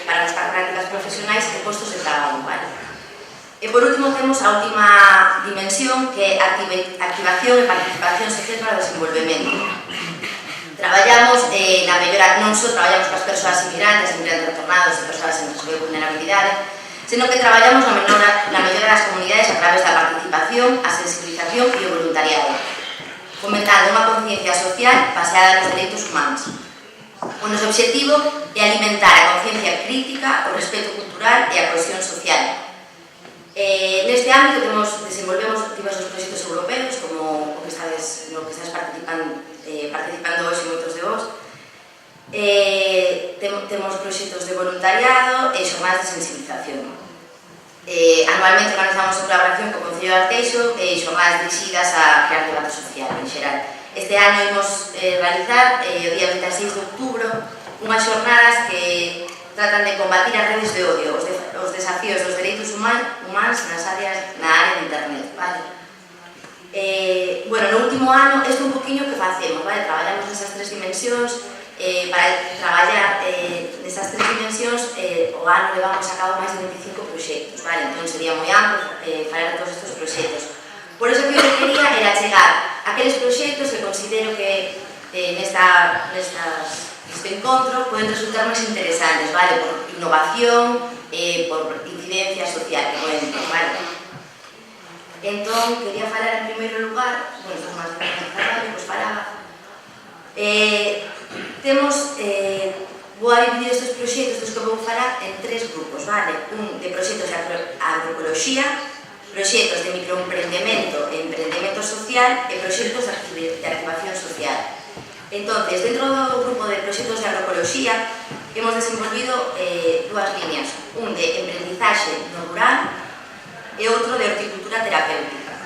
para buscar prácticas profesionais e postos de traballo, vale? E por último temos a última dimensión, que é activación e participación social para o desenvolvemento. Traballamos na mellora, non só traballamos coas persoas inmigrantes, inmigrantes retornados e persoas en risco de vulnerabilidade, senón que traballamos na mellora das comunidades a través da participación, a sensibilización e o voluntariado, fomentando unha conciencia social baseada nos dereitos humanos. O noso obxectivo é alimentar a conciencia crítica, o respeto cultural e a cohesión social. Neste ámbito desenvolvemos diversos proxectos europeos, como o que estades participando hoxe moitos de vos. Temos proxectos de voluntariado e xornadas de sensibilización. Anualmente organizamos en colaboración co Concello de Arteixo xornadas dirixidas a crear debate social en xeral. Este ano imos realizar, o día 26 de outubro, unhas xornadas que tratan de combatir as redes de odio, os desafíos dos dereitos humanos na área de internet, vale? Bueno, no último ano, isto un poquinho que facemos, vale? Traballamos nesas 3 dimensións, para traballar nesas 3 dimensións, o ano levamos a cabo máis de 25 proxectos, vale? Entón sería moi amplo falar de todos estes proxectos. Por iso que eu quería era chegar a aqueles proxectos que considero que nestas este encontro poden resultar máis interesantes, vale? Por innovación, por incidencia social que poden ter, vale? Entón, quería falar en primeiro lugar, bueno, estás máis organizado, pois falaba. Vou a dividir estes proxectos dos que vou falar en 3 grupos, vale? Un de proxectos de agroecoloxía, proxectos de microemprendemento e emprendemento social e proxectos de activación social. Entonces, dentro do grupo de proxectos de agroecoloxía, hemos desenvolvido 2 líneas, un de emprendizaxe no rural e outro de horticultura terapéutica.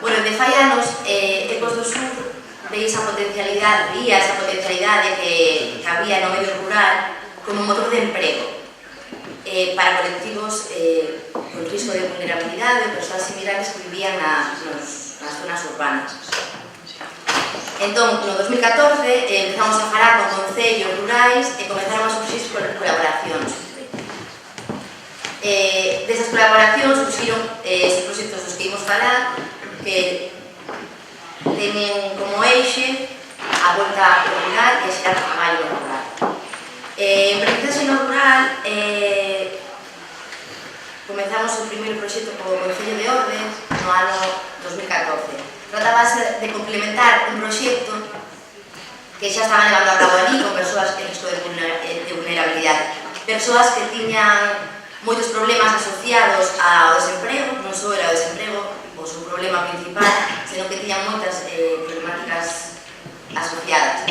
Bueno, de fai anos, Ecos do Sur veía esa potencialidade que había no medio rural como motor de emprego para colectivos con risco de vulnerabilidade ou persoas inmigrantes que vivían nas zonas urbanas. Entón, no 2014, empezamos a falar con concellos rurais e comenzaron a surxir colaboracións. Desas colaboracións surxiron estes proxectos dos que imos falar, que teñen como eixe a volta ao rural e a xerar traballo no rural. Emprendizaxe no rural, comenzamos o primeiro proxecto co Concello de Ordes no ano 2014. Tratábase de complementar un proxecto que xa estaban levando a cabo ali con persoas en risco de vulnerabilidade. Persoas que tiñan moitos problemas asociados ao desemprego, non só era o desemprego o seu problema principal, senón que tiñan moitas problemáticas asociadas.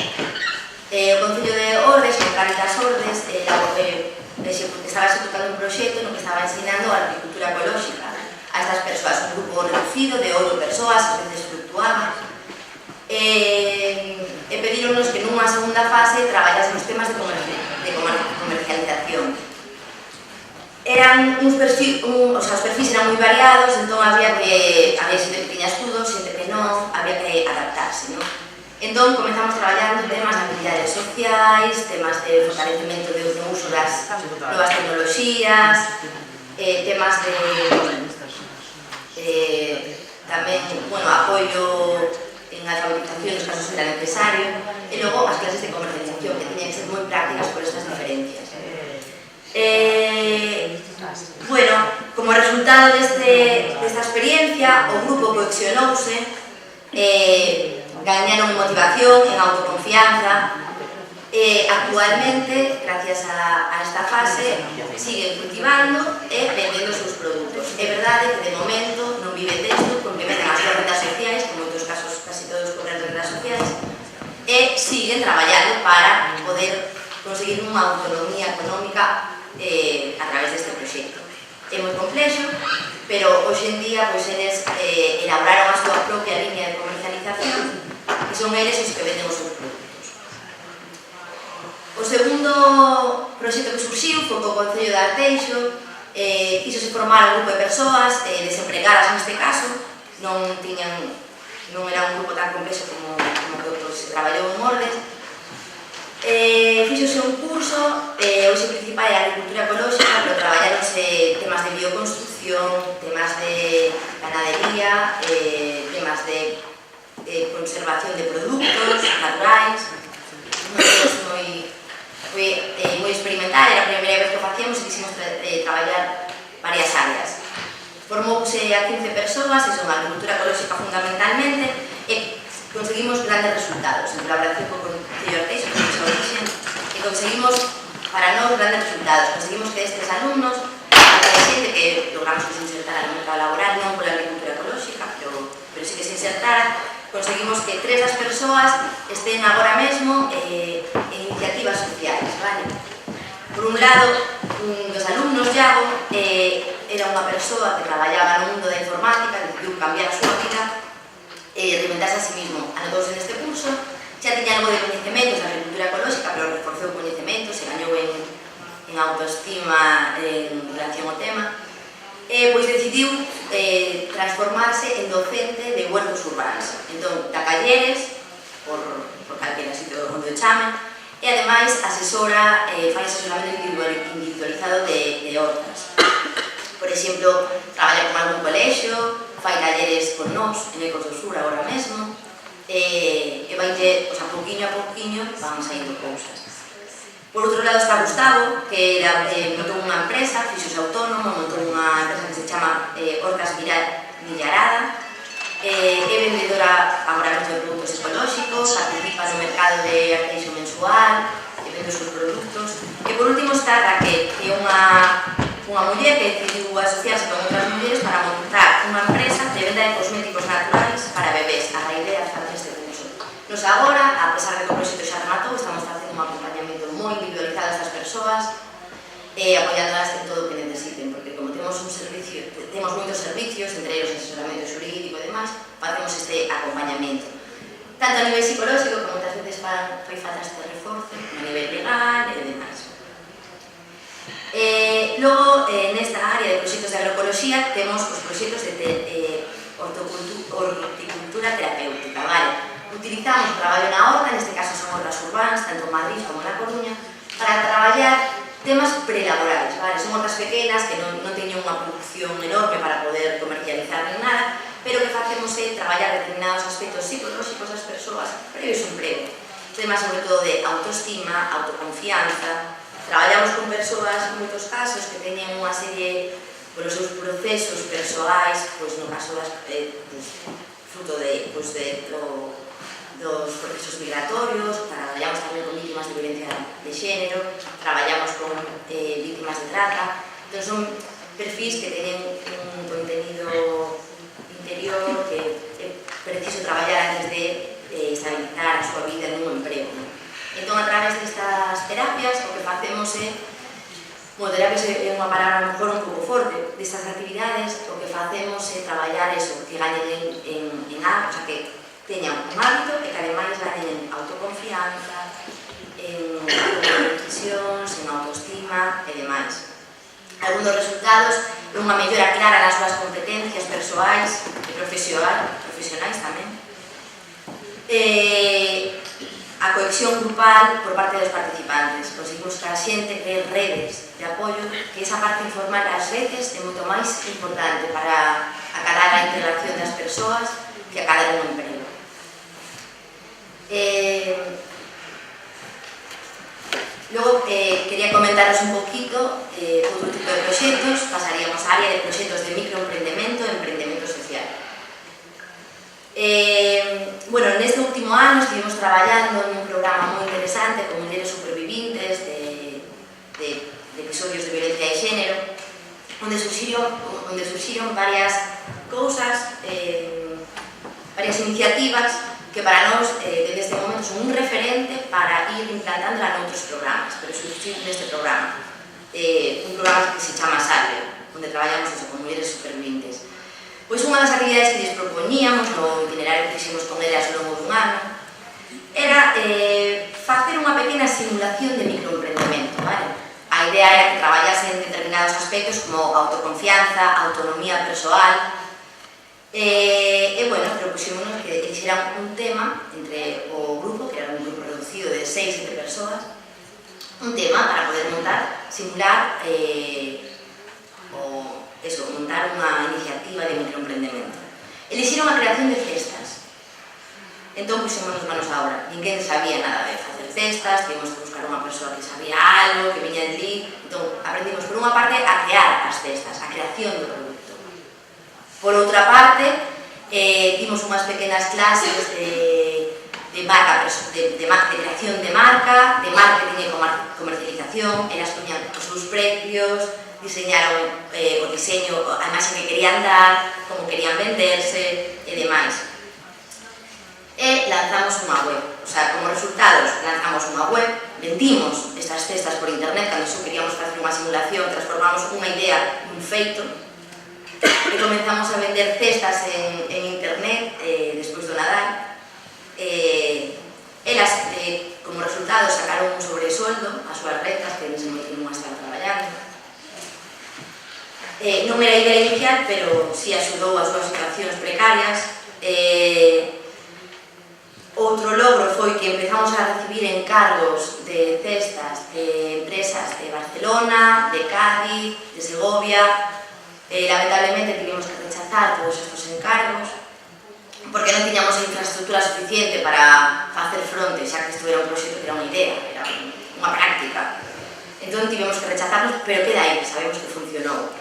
O Concello de Ordes, o Cáritas Ordes, estaba executando un proxecto no que estaba ensinando a agricultura ecolóxica a estas persoas, un grupo reducido de 8 persoas, a veces fluctuaba, e pedíronos que nunha segunda fase traballásemos temas de comercialización. Eran os perfis eran moi variados, entón había xente que tiña estudos, xente que non, había que adaptarse, non? Entón, comenzamos traballando temas de habilidades sociais, temas de fortalecemento do uso das novas tecnoloxías, temas de tamén, bueno, apoio en alfabetización nos casos que era necesario, e logo as clases de comercialización, que teñen que ser moi prácticas por estas diferencias. Bueno, como resultado desta experiencia, o grupo cohesionouse, gañaron motivación, en autoconfianza, actualmente, gracias a esta fase, siguen cultivando e vendendo os seus produtos. É verdade que de momento non vive texto, complementan as súas rendas sociais, que en moitos casos casi todos cobran rendas sociais, e siguen traballando para poder conseguir unha autonomía económica a través deste proxecto. É moi complexo, pero hoxe en día eles elaboraron a súa propia línea de comercialización, que son eles os que venden os seus produtos. O segundo proxecto que surxiu foi co Concello de Arteixo, quixose formar un grupo de persoas desempregadas neste caso, non era un grupo tan complexo como que se traballou en Ordes. Fixose un curso, o eixo principal é a agricultura ecolóxica, pero traballaronse temas de bioconstrucción, temas de ganadería, temas de conservación de produtos naturais. Foi moi experimental, era a primeira vez que o facíamos e quisimos traballar varias áreas. Formouse a 15 persoas, e son a agricultura ecolóxica fundamentalmente, e conseguimos grandes resultados en colaboración con o Concello de Arteixo, que é a origen, e conseguimos para nós grandes resultados. Conseguimos que estes alumnos, a xente que logramos que se insertara no mercado laboral, non pola agricultura ecolóxica, pero sí que se insertara, conseguimos que 3 das persoas estén agora mesmo en iniciativas sociais, vale? Por un lado, un dos alumnos, Iago, era unha persoa que traballaba no mundo da informática, decidiu cambiar a súa vida e reinventarse a sí mismo. Anotouse neste curso, xa tiña algo de coñecementos da agricultura ecolóxica, pero reforzou o coñecemento, se gañou en autoestima en relación ao tema, pois decidiu transformarse en docente de huertos urbanos. Entón, da Calleres, por calquera sitio onde o chamen, e ademais asesora, fai asesoramento individualizado de hortas. Por exemplo, traballa con algún colexio, fai talleres con nós, en Ecos do Sur agora mesmo, e vaille, a pouquiño van saindo cousas. Por outro lado está Gustavo, que montou unha empresa, fixose autónomo, montou unha empresa que se chama Hortas Villarada, é vendedora agora mesmo de produtos ecolóxicos, participa no mercado de arteixo mensual, vende os seus produtos. E por último está Raquel, que é unha muller que decidiu asociarse con outras mulleres para montar unha empresa de venda de cosméticos naturales para bebés, a raíz de facer este curso. Nos agora, a pesar de que o proxecto xa rematou, estamos facendo un acompañamento moi individualizado a estas persoas e apoiándolas en todo o que necesiten, porque como temos moitos servicios, entre eles asesoramento xurídico e demais, facemos este acompañamento. Tanto a nivel psicolóxico, como moitas veces fai falta este reforzo, a nivel legal e demais. Logo, nesta área de proxectos de agroecoloxía, temos os proxectos de horticultura terapéutica, vale? Utilizamos o traballo na horta, neste caso son hortas urbanas, tanto en Madrid como na Coruña, para traballar temas prelaborales, vale? Son hortas pequenas que non teñen unha producción enorme para poder comercializar ni nada, pero que facemos é traballar determinados aspectos psicolóxicos das persoas previos ao emprego. Temas sobre todo de autoestima, autoconfianza. Traballamos con persoas, en moitos casos, que teñen unha serie polos seus procesos persoais, pois no caso das fruto dos procesos migratorios, traballamos tamén con vítimas de violencia de xénero, traballamos con vítimas de trata. Entón son perfis que teñen un contenido interior que é preciso traballar antes de estabilizar a súa vida nun emprego. Entón, a través destas terapias, o que facemos é, terapias é unha palabra a lo mejor un pouco forte, destas actividades, o que facemos é traballar eso, que gañen en algo, o sea, que teñan un hábito e que ademais gañen en autoconfianza, en autoreflexións, en autoestima e demais. Algún dos resultados é unha mellora clara nas súas competencias persoais e profesionais tamén. A cohesión grupal por parte dos participantes. Conseguimos que a xente cree redes de apoio, que esa parte informal ás veces é moito máis importante para acadar a integración das persoas que acadar un emprego. Logo, quería comentaros un poquito outro tipo de proxectos. Pasaríamos á área de proxectos de microemprendemento e emprendemento social. Neste último ano estivemos traballando nun programa moi interesante con mulleres supervivintes de episodios de violencia de xénero, onde surxiron varias cousas, varias iniciativas que para nós, desde este momento, son un referente para ir implantándola noutros programas, pero surxiron neste programa. Un programa que se chama Salve, onde traballamos con mulleres supervivintes. Pois unha das actividades que lles propoñíamos no itinerario que fixemos con elas ao longo dun ano era facer unha pequena simulación de microemprendemento, vale? A idea era que traballasen determinados aspectos como autoconfianza, autonomía persoal propuxémonos que hicieran un tema entre o grupo, que era un grupo reducido de 6-7 persoas, un tema para poder simular montar unha iniciativa de microemprendemento. Elixeron a creación de cestas. Entón, puxémonos manos á obra. Ninguén sabía nada de facer cestas, tivemos que buscar unha persoa que sabía algo, que viña de allí. Entón, aprendimos, por unha parte, a crear as cestas, a creación do producto. Por outra parte, dimos unhas pequenas clases de creación de marca, de marketing e comercialización. Elas poñían os seus precios, diseñaron o diseño, a imaxe que querían dar, como querían venderse e demais. E lanzamos unha web. O sea, como resultados, lanzamos unha web, vendimos estas cestas por internet, cando só queríamos facer unha simulación, transformamos unha idea nun feito, e comenzamos a vender cestas en internet despois do Nadal. Elas, como resultado, sacaron un sobresoldo as súas rentas, que nese momento non estaban traballando. Non era a idea inicial, pero si axudou as súas situacións precarias. Outro logro foi que empezamos a recibir encargos de cestas de empresas de Barcelona, de Cádiz, de Segovia. Lamentablemente tivemos que rechazar todos estos encargos porque non tiñamos a infraestructura suficiente para facer fronte, xa que isto era un proxecto que era unha idea, era unha práctica. Entón tivemos que rechazarnos, pero queda aí, sabemos que funcionou.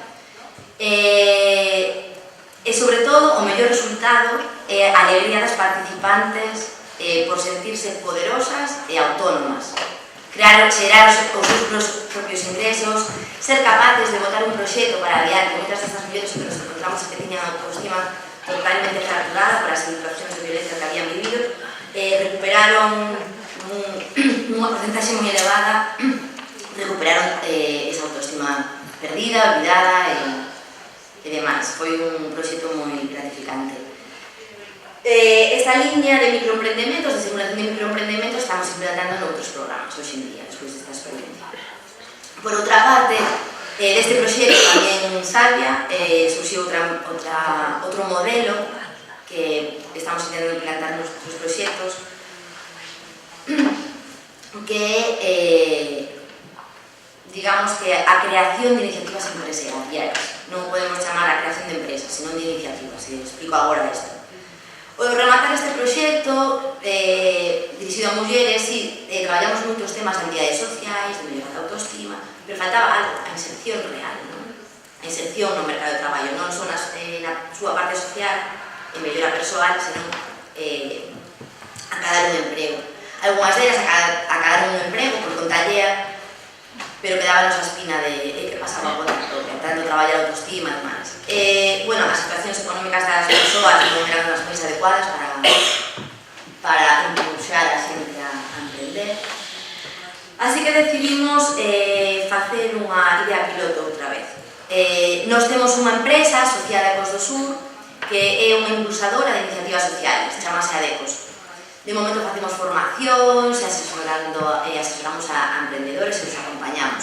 E sobre todo, o mellor resultado é a alegría das participantes por sentirse poderosas e autónomas. Xerar os seus propios ingresos, ser capaces de botar un proxecto para adiante, moitas destas mulleres que nos encontramos que tiñan autoestima totalmente fracturada por as situacións de violencia que habían vivido, recuperaron unha porcentaxe moi elevada, recuperaron esa autoestima perdida, olvidada e demais. Foi un proxecto moi gratificante. Esta liña de microemprendementos, de simulación de microemprendementos, estamos implantando noutros programas hoxe en día, despois desta experiencia. Por outra parte, deste proxecto tamén en Salvia surxiu outro modelo que estamos intentando implantar nos nosos proxectos, que é, digamos que a creación de iniciativas empresariales. Non podemos chamar a creación de empresas, senón de iniciativas, e explico agora isto. O rematar este proxecto dirixido a mulleres, sí, traballamos moitos temas de habilidades sociais, de mellorar a autoestima, pero faltaba algo, a inserción real, non? A inserción no mercado de traballo, non son na súa parte social e mellora persoal, senón acadar un emprego. Algúnas delas acadaron un emprego por conta allea, pero quedábanos a espina de que pasaba con tanto traballar a autoestima e demais. Bueno, as situacións económicas das persoas non eran as máis adecuadas para impulsar a xente a emprender. Así que decidimos facer unha idea piloto outra vez. Nos temos unha empresa asociada a Ecos do Sur que é unha impulsadora de iniciativas sociales, chamase Adecos. De momento facemos formacións, asesoramos a emprendedores e os acompañamos.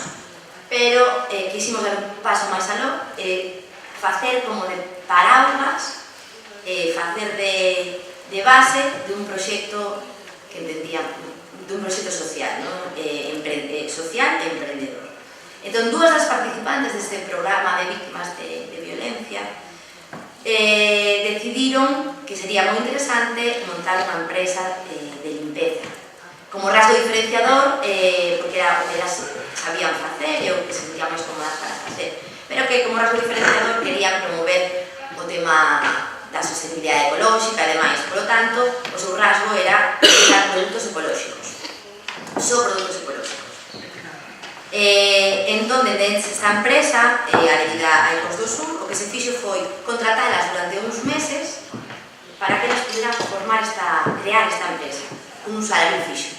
Pero quisimos dar un paso máis aló, facer como de paraulas, facer de base de un proxecto que entendíamos, de un proxecto social, social e emprendedor. Entón, dúas das participantes deste programa de víctimas de violencia decidiron que sería moi interesante montar unha empresa de limpeza. Como rasgo diferenciador, porque era o que elas sabían facer e o que se sentían máis cómodas para facer, pero que como rasgo diferenciador querían promover o tema da sostenibilidade ecolóxica e demais. Por lo tanto, o seu rasgo era utilizar produtos ecolóxicos, só produtos ecolóxicos. Entón, dende esta empresa, adherida a Ecos do Sur, o que se fixo foi contratalas durante uns meses para que elas puderan crear esta empresa con un salario fixo,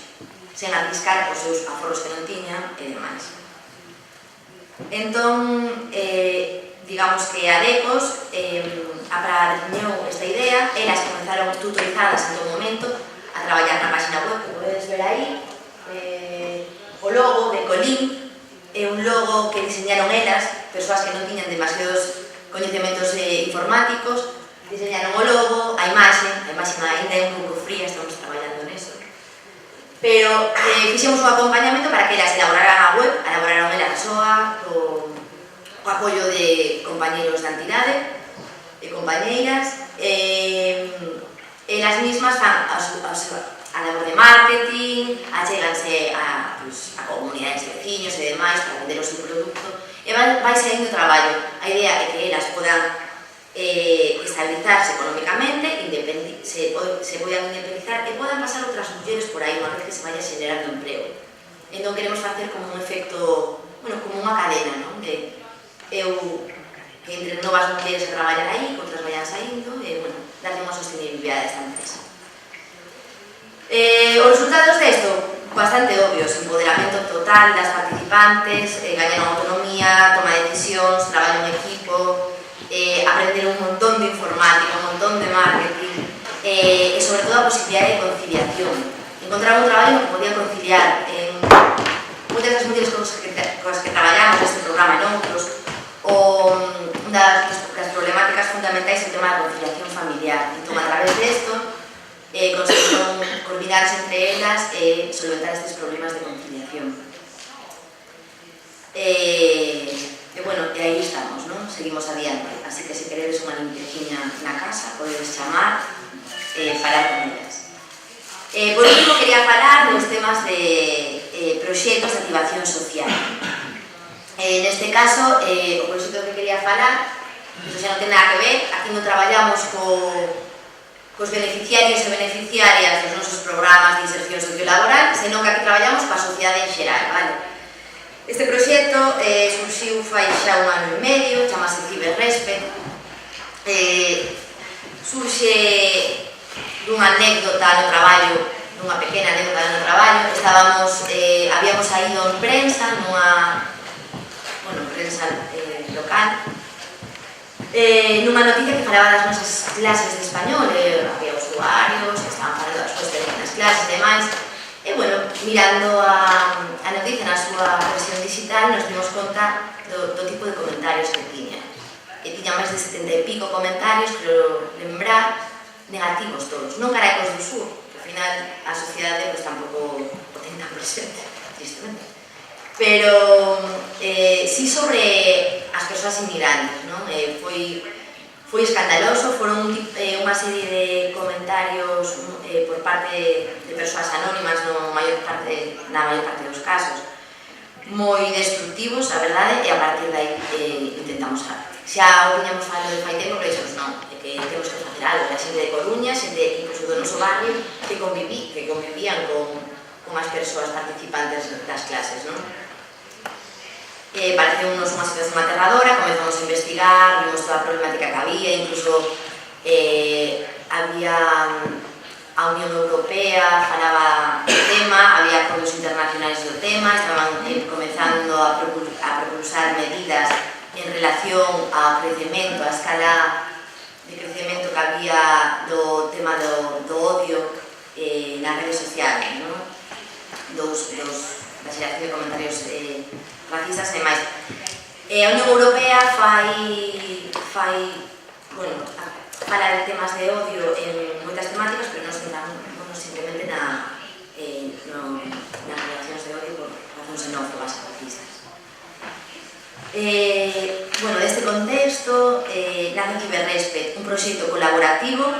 sen arriscar os seus aforros que non tiñan e demais. Entón, digamos que a Adecos defiñou esta idea, elas comenzaron tutorizadas en todo momento a traballar na página web que podedes ver aí. O logo de Colín é un logo que diseñaron elas, persoas que non tiñan demasiados coñecementos informáticos, diseñaron o logo, a imaxe ainda é un pouco fría, estamos traballando neso. Pero fixemos un acompañamento para que elas elaboraran a web, elaboraron elas a súa, co apoio de compañeros da entidade e compañeiras, elas mismas fan a labor de marketing, acheganse a comunidades de veciños e demais para vender o seu produto, e vai saindo traballo. A idea é que elas podan estabilizarse económicamente, se podan independizar e podan pasar outras mulleres por aí unha vez que se vaya xenerando emprego. Entón queremos facer como un efecto, como unha cadena, non? Que entre novas mulleres a traballar aí, outras vayan saindo, e, darle unha sostenibilidade a esta empresa. Os resultados desto, bastante obvios: empoderamento total das participantes, gañaron autonomía, toma de decisións, traballo en equipo, aprender un montón de informática, un montón de marketing, e sobre todo a posibilidade de conciliación. Encontrar un traballo que podía conciliar. Moitas das mulleres con as que traballamos neste programa e noutros, unha das problemáticas fundamentais é o tema da conciliación familiar. Entón, a través desto, conseguiron coordinarse entre elas e solventar estes problemas de conciliación. E aí estamos, non? Seguimos adiante. Así que se queredes unha limpieciña na casa, podedes chamar, quería falar dos temas de proxectos de activación social. Neste caso, o proxecto que quería falar, iso xa non ten nada que ver, aquí non traballamos cos beneficiarios e beneficiarias dos nosos programas de inserción sociolaboral, senón que aquí traballamos coa sociedade en xeral, vale? Este proxecto surxiu fai xa 1 ano e medio, chamase Ciberrespect, surxe dunha anécdota no traballo, dunha pequena anécdota no traballo. Habíamos saído en prensa, prensa local, nunha noticia que falaba das nosas clases de español, había usuarios que estaban falando das súas pequenas clases e demais, e, mirando a noticia na súa versión digital, nos dimos conta do tipo de comentarios que tiña. Tiña máis de 70 e pico comentarios, pero lembrar, negativos todos, non carecos do sur, que ao final a sociedade tampouco o ten tan presente, tristemente. Pero sí sobre as persoas inmigrantes, non? Foi escandaloso, foron unha serie de comentarios por parte de persoas anónimas na maior parte dos casos, moi destructivos, a verdade, e a partir de aí intentamos xa o viñamos falando de fai tempo, pero dixemos non, que temos que facer algo. A xente de Coruña, xente incluso do noso barrio, que convivían con as persoas participantes das clases, non? Pareceunos unha situación aterradora, comezamos a investigar, vimos toda a problemática que había, incluso había a Unión Europea falaba do tema, había acordos internacionais do tema, estaban comezando a propulsar medidas en relación ao crecemento, a escala de crecemento que había do tema do odio nas redes sociais, da xeración de comentarios racistas e máis. A Unión Europea fala de temas de odio en moitas temáticas, pero nos centramos simplemente nas relacións de odio por razóns xenófobas e racistas. Deste contexto nace Ciberrespect, un proxecto colaborativo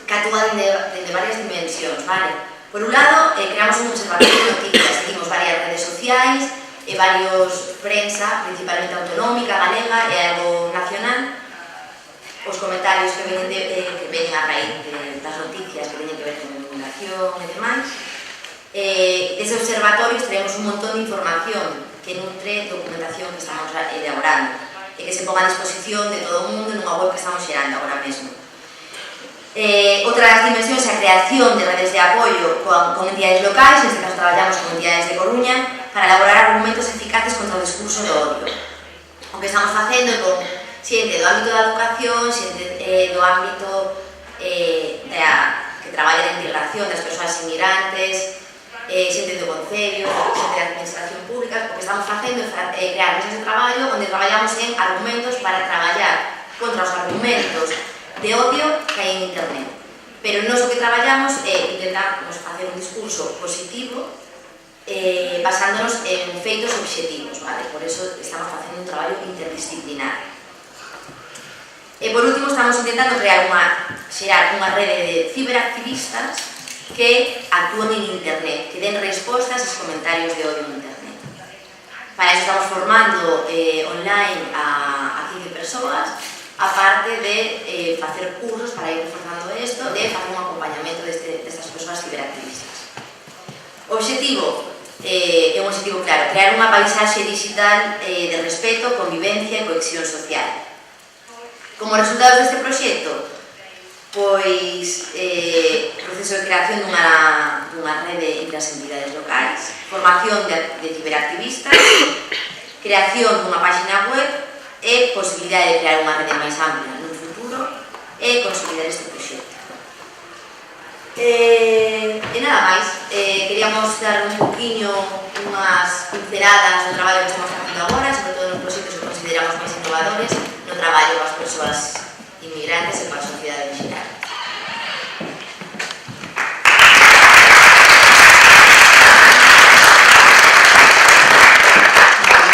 que actúa dende varias dimensións, vale? Por un lado, creamos un observatorio de noticias, seguimos varias redes sociais e varios prensa, principalmente autonómica, galega e algo nacional. Os comentarios que veñen a raíz das noticias que teñen que ver con divulgación e demais. Ese observatorio traemos un montón de información que nutre documentación que estamos elaborando e que se ponga a disposición de todo o mundo nunha web que estamos xerando agora mesmo. Outras dimensións é a creación de redes de apoio con entidades locais, neste caso traballamos con entidades de Coruña, para elaborar argumentos eficaces contra o discurso de odio. O que estamos facendo é con xente do ámbito da educación, xente do ámbito que traballa na integración das persoas inmigrantes, xente do Concello, xente da Administración Pública. O que estamos facendo é crear mesas de traballo onde traballamos en argumentos para traballar contra os argumentos de odio que hai en internet. Pero nós o que traballamos é intentar facer un discurso positivo basándonos en feitos obxectivos, vale? Por eso estamos facendo un traballo interdisciplinar. E por último estamos intentando xerar unha rede de ciberactivistas que actúen en internet, que den respostas aos comentarios de odio en internet. Para eso estamos formando online a 15 persoas, aparte de facer cursos para ir reforzando isto, de facer un acompañamento destas persoas ciberactivistas. O obxectivo é un obxectivo claro, crear unha paisaxe digital de respeto, convivencia e cohesión social. Como resultado deste proxecto, pois proceso de creación dunha rede entre as entidades locais, formación de ciberactivistas, creación dunha página web e posibilidade de crear unha rede máis ampla no futuro e consolidar este proxecto. E nada máis, queríamos dar un poquinho unhas pinceladas do traballo que estamos facendo agora, sobre todo nos proxectos que consideramos máis innovadores no traballo coas persoas inmigrantes e coa sociedade en xeral.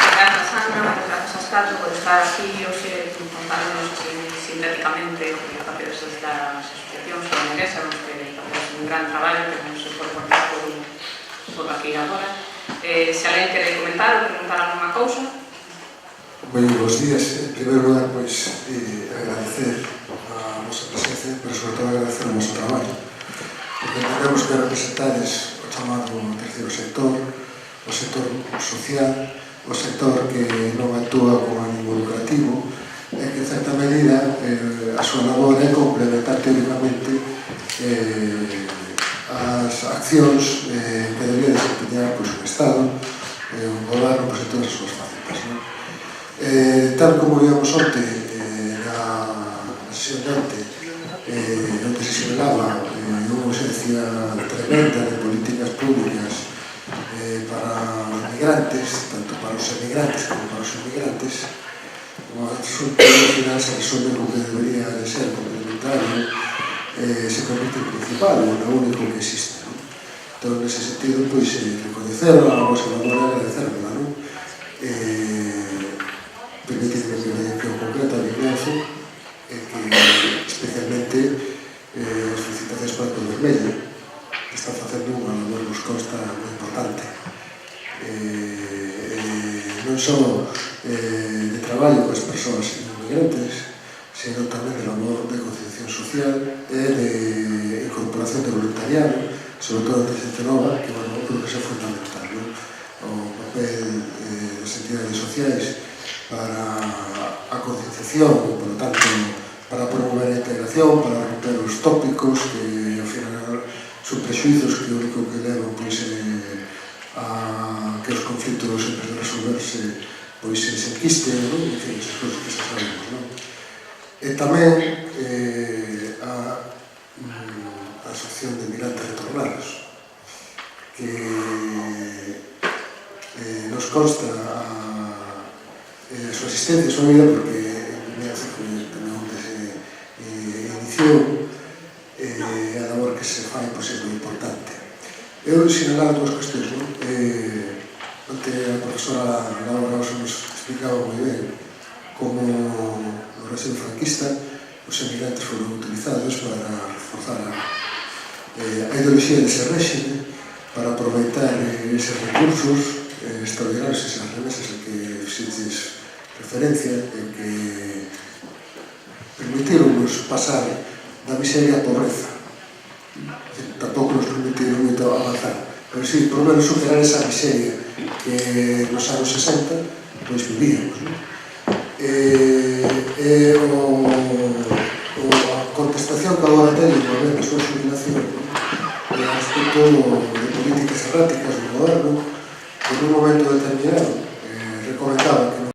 Grazas, Sandra, grazas a Escalzo por estar aquí hoxe contándonos sintéticamente o que facedes destas asociacións que merece, que facedes un gran traballo que nos se por contacto aquí agora. Se alguén quere comentar ou preguntar alguna cousa. Moi bons días. En primeiro lugar, agradecer a vosa presencia, pero sobre todo agradecer o vosso traballo. Porque entendemos que representades o chamado terceiro sector, o sector social, o sector que non actúa con ánimo lucrativo, e que en certa medida a súa labor é complementar teóricamente as accións que debería desempeñar o Estado, un goberno, en todas as súas facetas. Tal como víamos onte na sesión de onte, onde se señalaba unha ausencia tremenda de políticas públicas para os migrantes, tanto para os emigrantes como para os inmigrantes, o asunto ao final se resolve co que debería de ser complementario, se convierte en principal, o único que existe. Entón, nese sentido, reconocer a vosa labor e agradecerla. Permitidme que o concreto a Ignacio, que especialmente as felicitacións para o Vermelho, que está facendo unha labor nos consta moi importante. Non só de traballo con as persoas inmigrantes, sino tamén de labor de concienciación social e de incorporación de voluntariado, sobre todo de xente nova, que creo que é fundamental. O papel das entidades sociais para a concienciación e, por lo tanto, para promover a integración, para romper os tópicos que, ao final, son prexuizos que o único que levan a que os conflitos, en vez de resolverse, se enquisten, en fin, esas cousas que xa sabemos. E tamén a Asociación de Migrantes Retornados, que nos consta a súa existencia, a súa vida, porque foi tamén onde se iniciou a labor que se fai, é moi importante. Eu sinalar dúas cuestións. Onte a profesora Laura Oso nos explicaba moi ben como no réxime franquista os emigrantes foron utilizados para reforzar a ideoloxía dese réxime, para aproveitar eses recursos extraordinarios, esas remesas a que fixeches referencia, en que permitironnos pasar da miseria á pobreza. Tampouco nos permitiron moito avanzar, pero sí, por lo menos superar esa miseria que nos anos 60 vivíamos. A contestación que agora teñen ao ver a súa xubilación respecto de políticas erráticas do goberno, que nun momento determinado recomendaba que non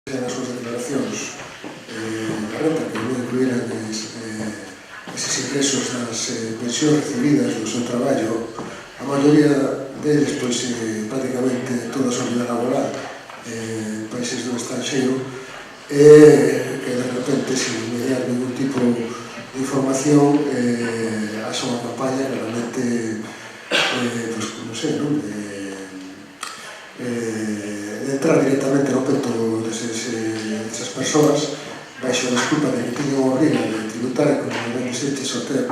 sean as súas declaracións da renta, que non incluíran eses ingresos das pensións recibidas do seu traballo, a maioría deles, prácticamente toda a súa vida laboral en países do estranxeiro, e que de repente, sin mediar ningún tipo de información, a súa campaña realmente, non sei, de entrar directamente no peto desas persoas, baixo a desculpa de que tiñan a obriga de tributar, como ben dixeches o ter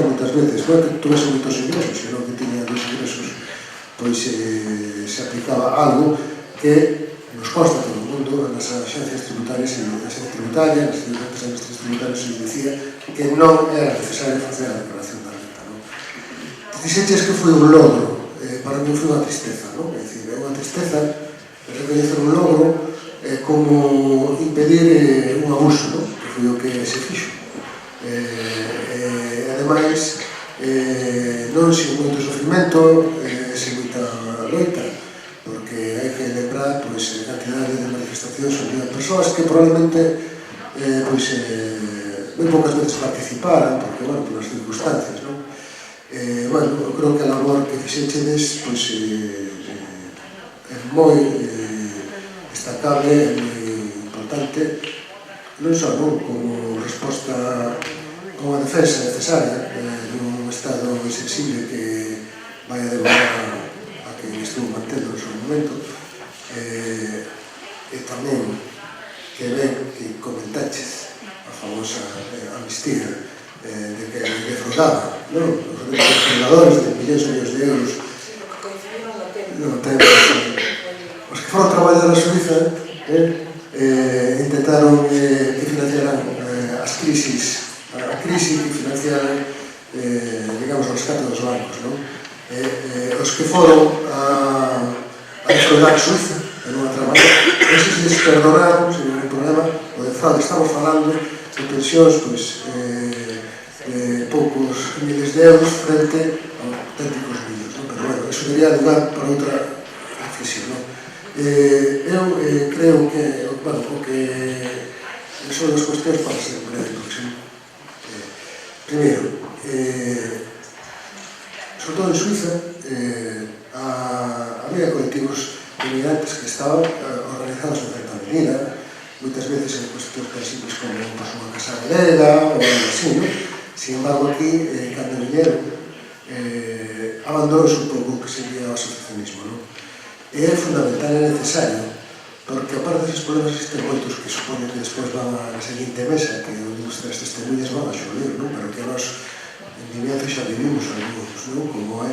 moitas veces, non é que tuvese moitos ingresos, senón que tiña dos ingresos, se aplicaba algo que nos consta todo o mundo, nas axencias tributarias e nas axencias tributarias, nas diferentes axencias tributarias, se dicía que non era necesario facer a declaración da renta. Dixeches que foi un logro, para mí foi unha tristeza, é dicir, é unha tristeza recoñecer un logro como impedir un abuso, que foi o que se fixo. Ademais, non sin moito sofrimento, sin moita loita, porque hai que lembrar a cantidade de manifestacións de persoas que probablemente moi poucas veces participaran, porque, por as circunstancias, non? Eu creo que a labor que fixechedes é moi destacable, é moi importante, non só como resposta a unha defensa necesaria dun estado insensible que vai a devolver a que estuvo mantendo no seu momento, e tamén que ben que comentaches a famosa amnistía de que defraudaba, os fundadores de millóns de euros os que foron traballar a Suiza intentaron que financiaran as crisis, a crise que financiaran digamos o rescate dos bancos, non? Os que foron a defraudar Suiza en unha traballo, eses les perdonaron sin ningún problema o de fraude. Estamos falando de pensións de poucos miles de euros frente a auténticos millos, non? Pero bueno, eso debería lugar para outra reflexión, non? Eu creo que, bueno, o que son as cuestións para ser breve, porque son primeiro, sobre todo en Suiza, había colectivos de migrantes que estaban organizados en certa medida, moitas veces en cuestións tan simples como unha casa galega ou algo así, non? Sin embargo, aquí, cando viñeron, abandonou un pouco o que sería o asociacionismo, non? E é fundamental e necesario, porque aparte desses problemas existen moitos que supoñen que despois van a seguinte mesa, que onde nuestras testemunhas van a xolir, non? Pero que nós en Vimianzo xa vivimos algúns, non? Como é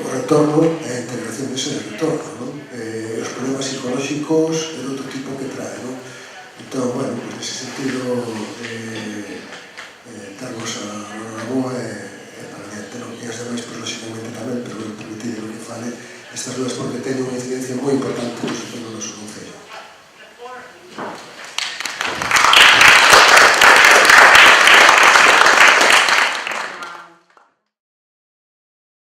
o retorno e a integración dese retorno, non? Os problemas psicolóxicos e de outro tipo que trae, non? Entón, bueno, pues nese sentido, darvos a boa e para diante, non? E as demais, pues, lóxicamente tamén, pero permitido que fale estas dudas porque teñen unha incidencia moi importante no noso concello.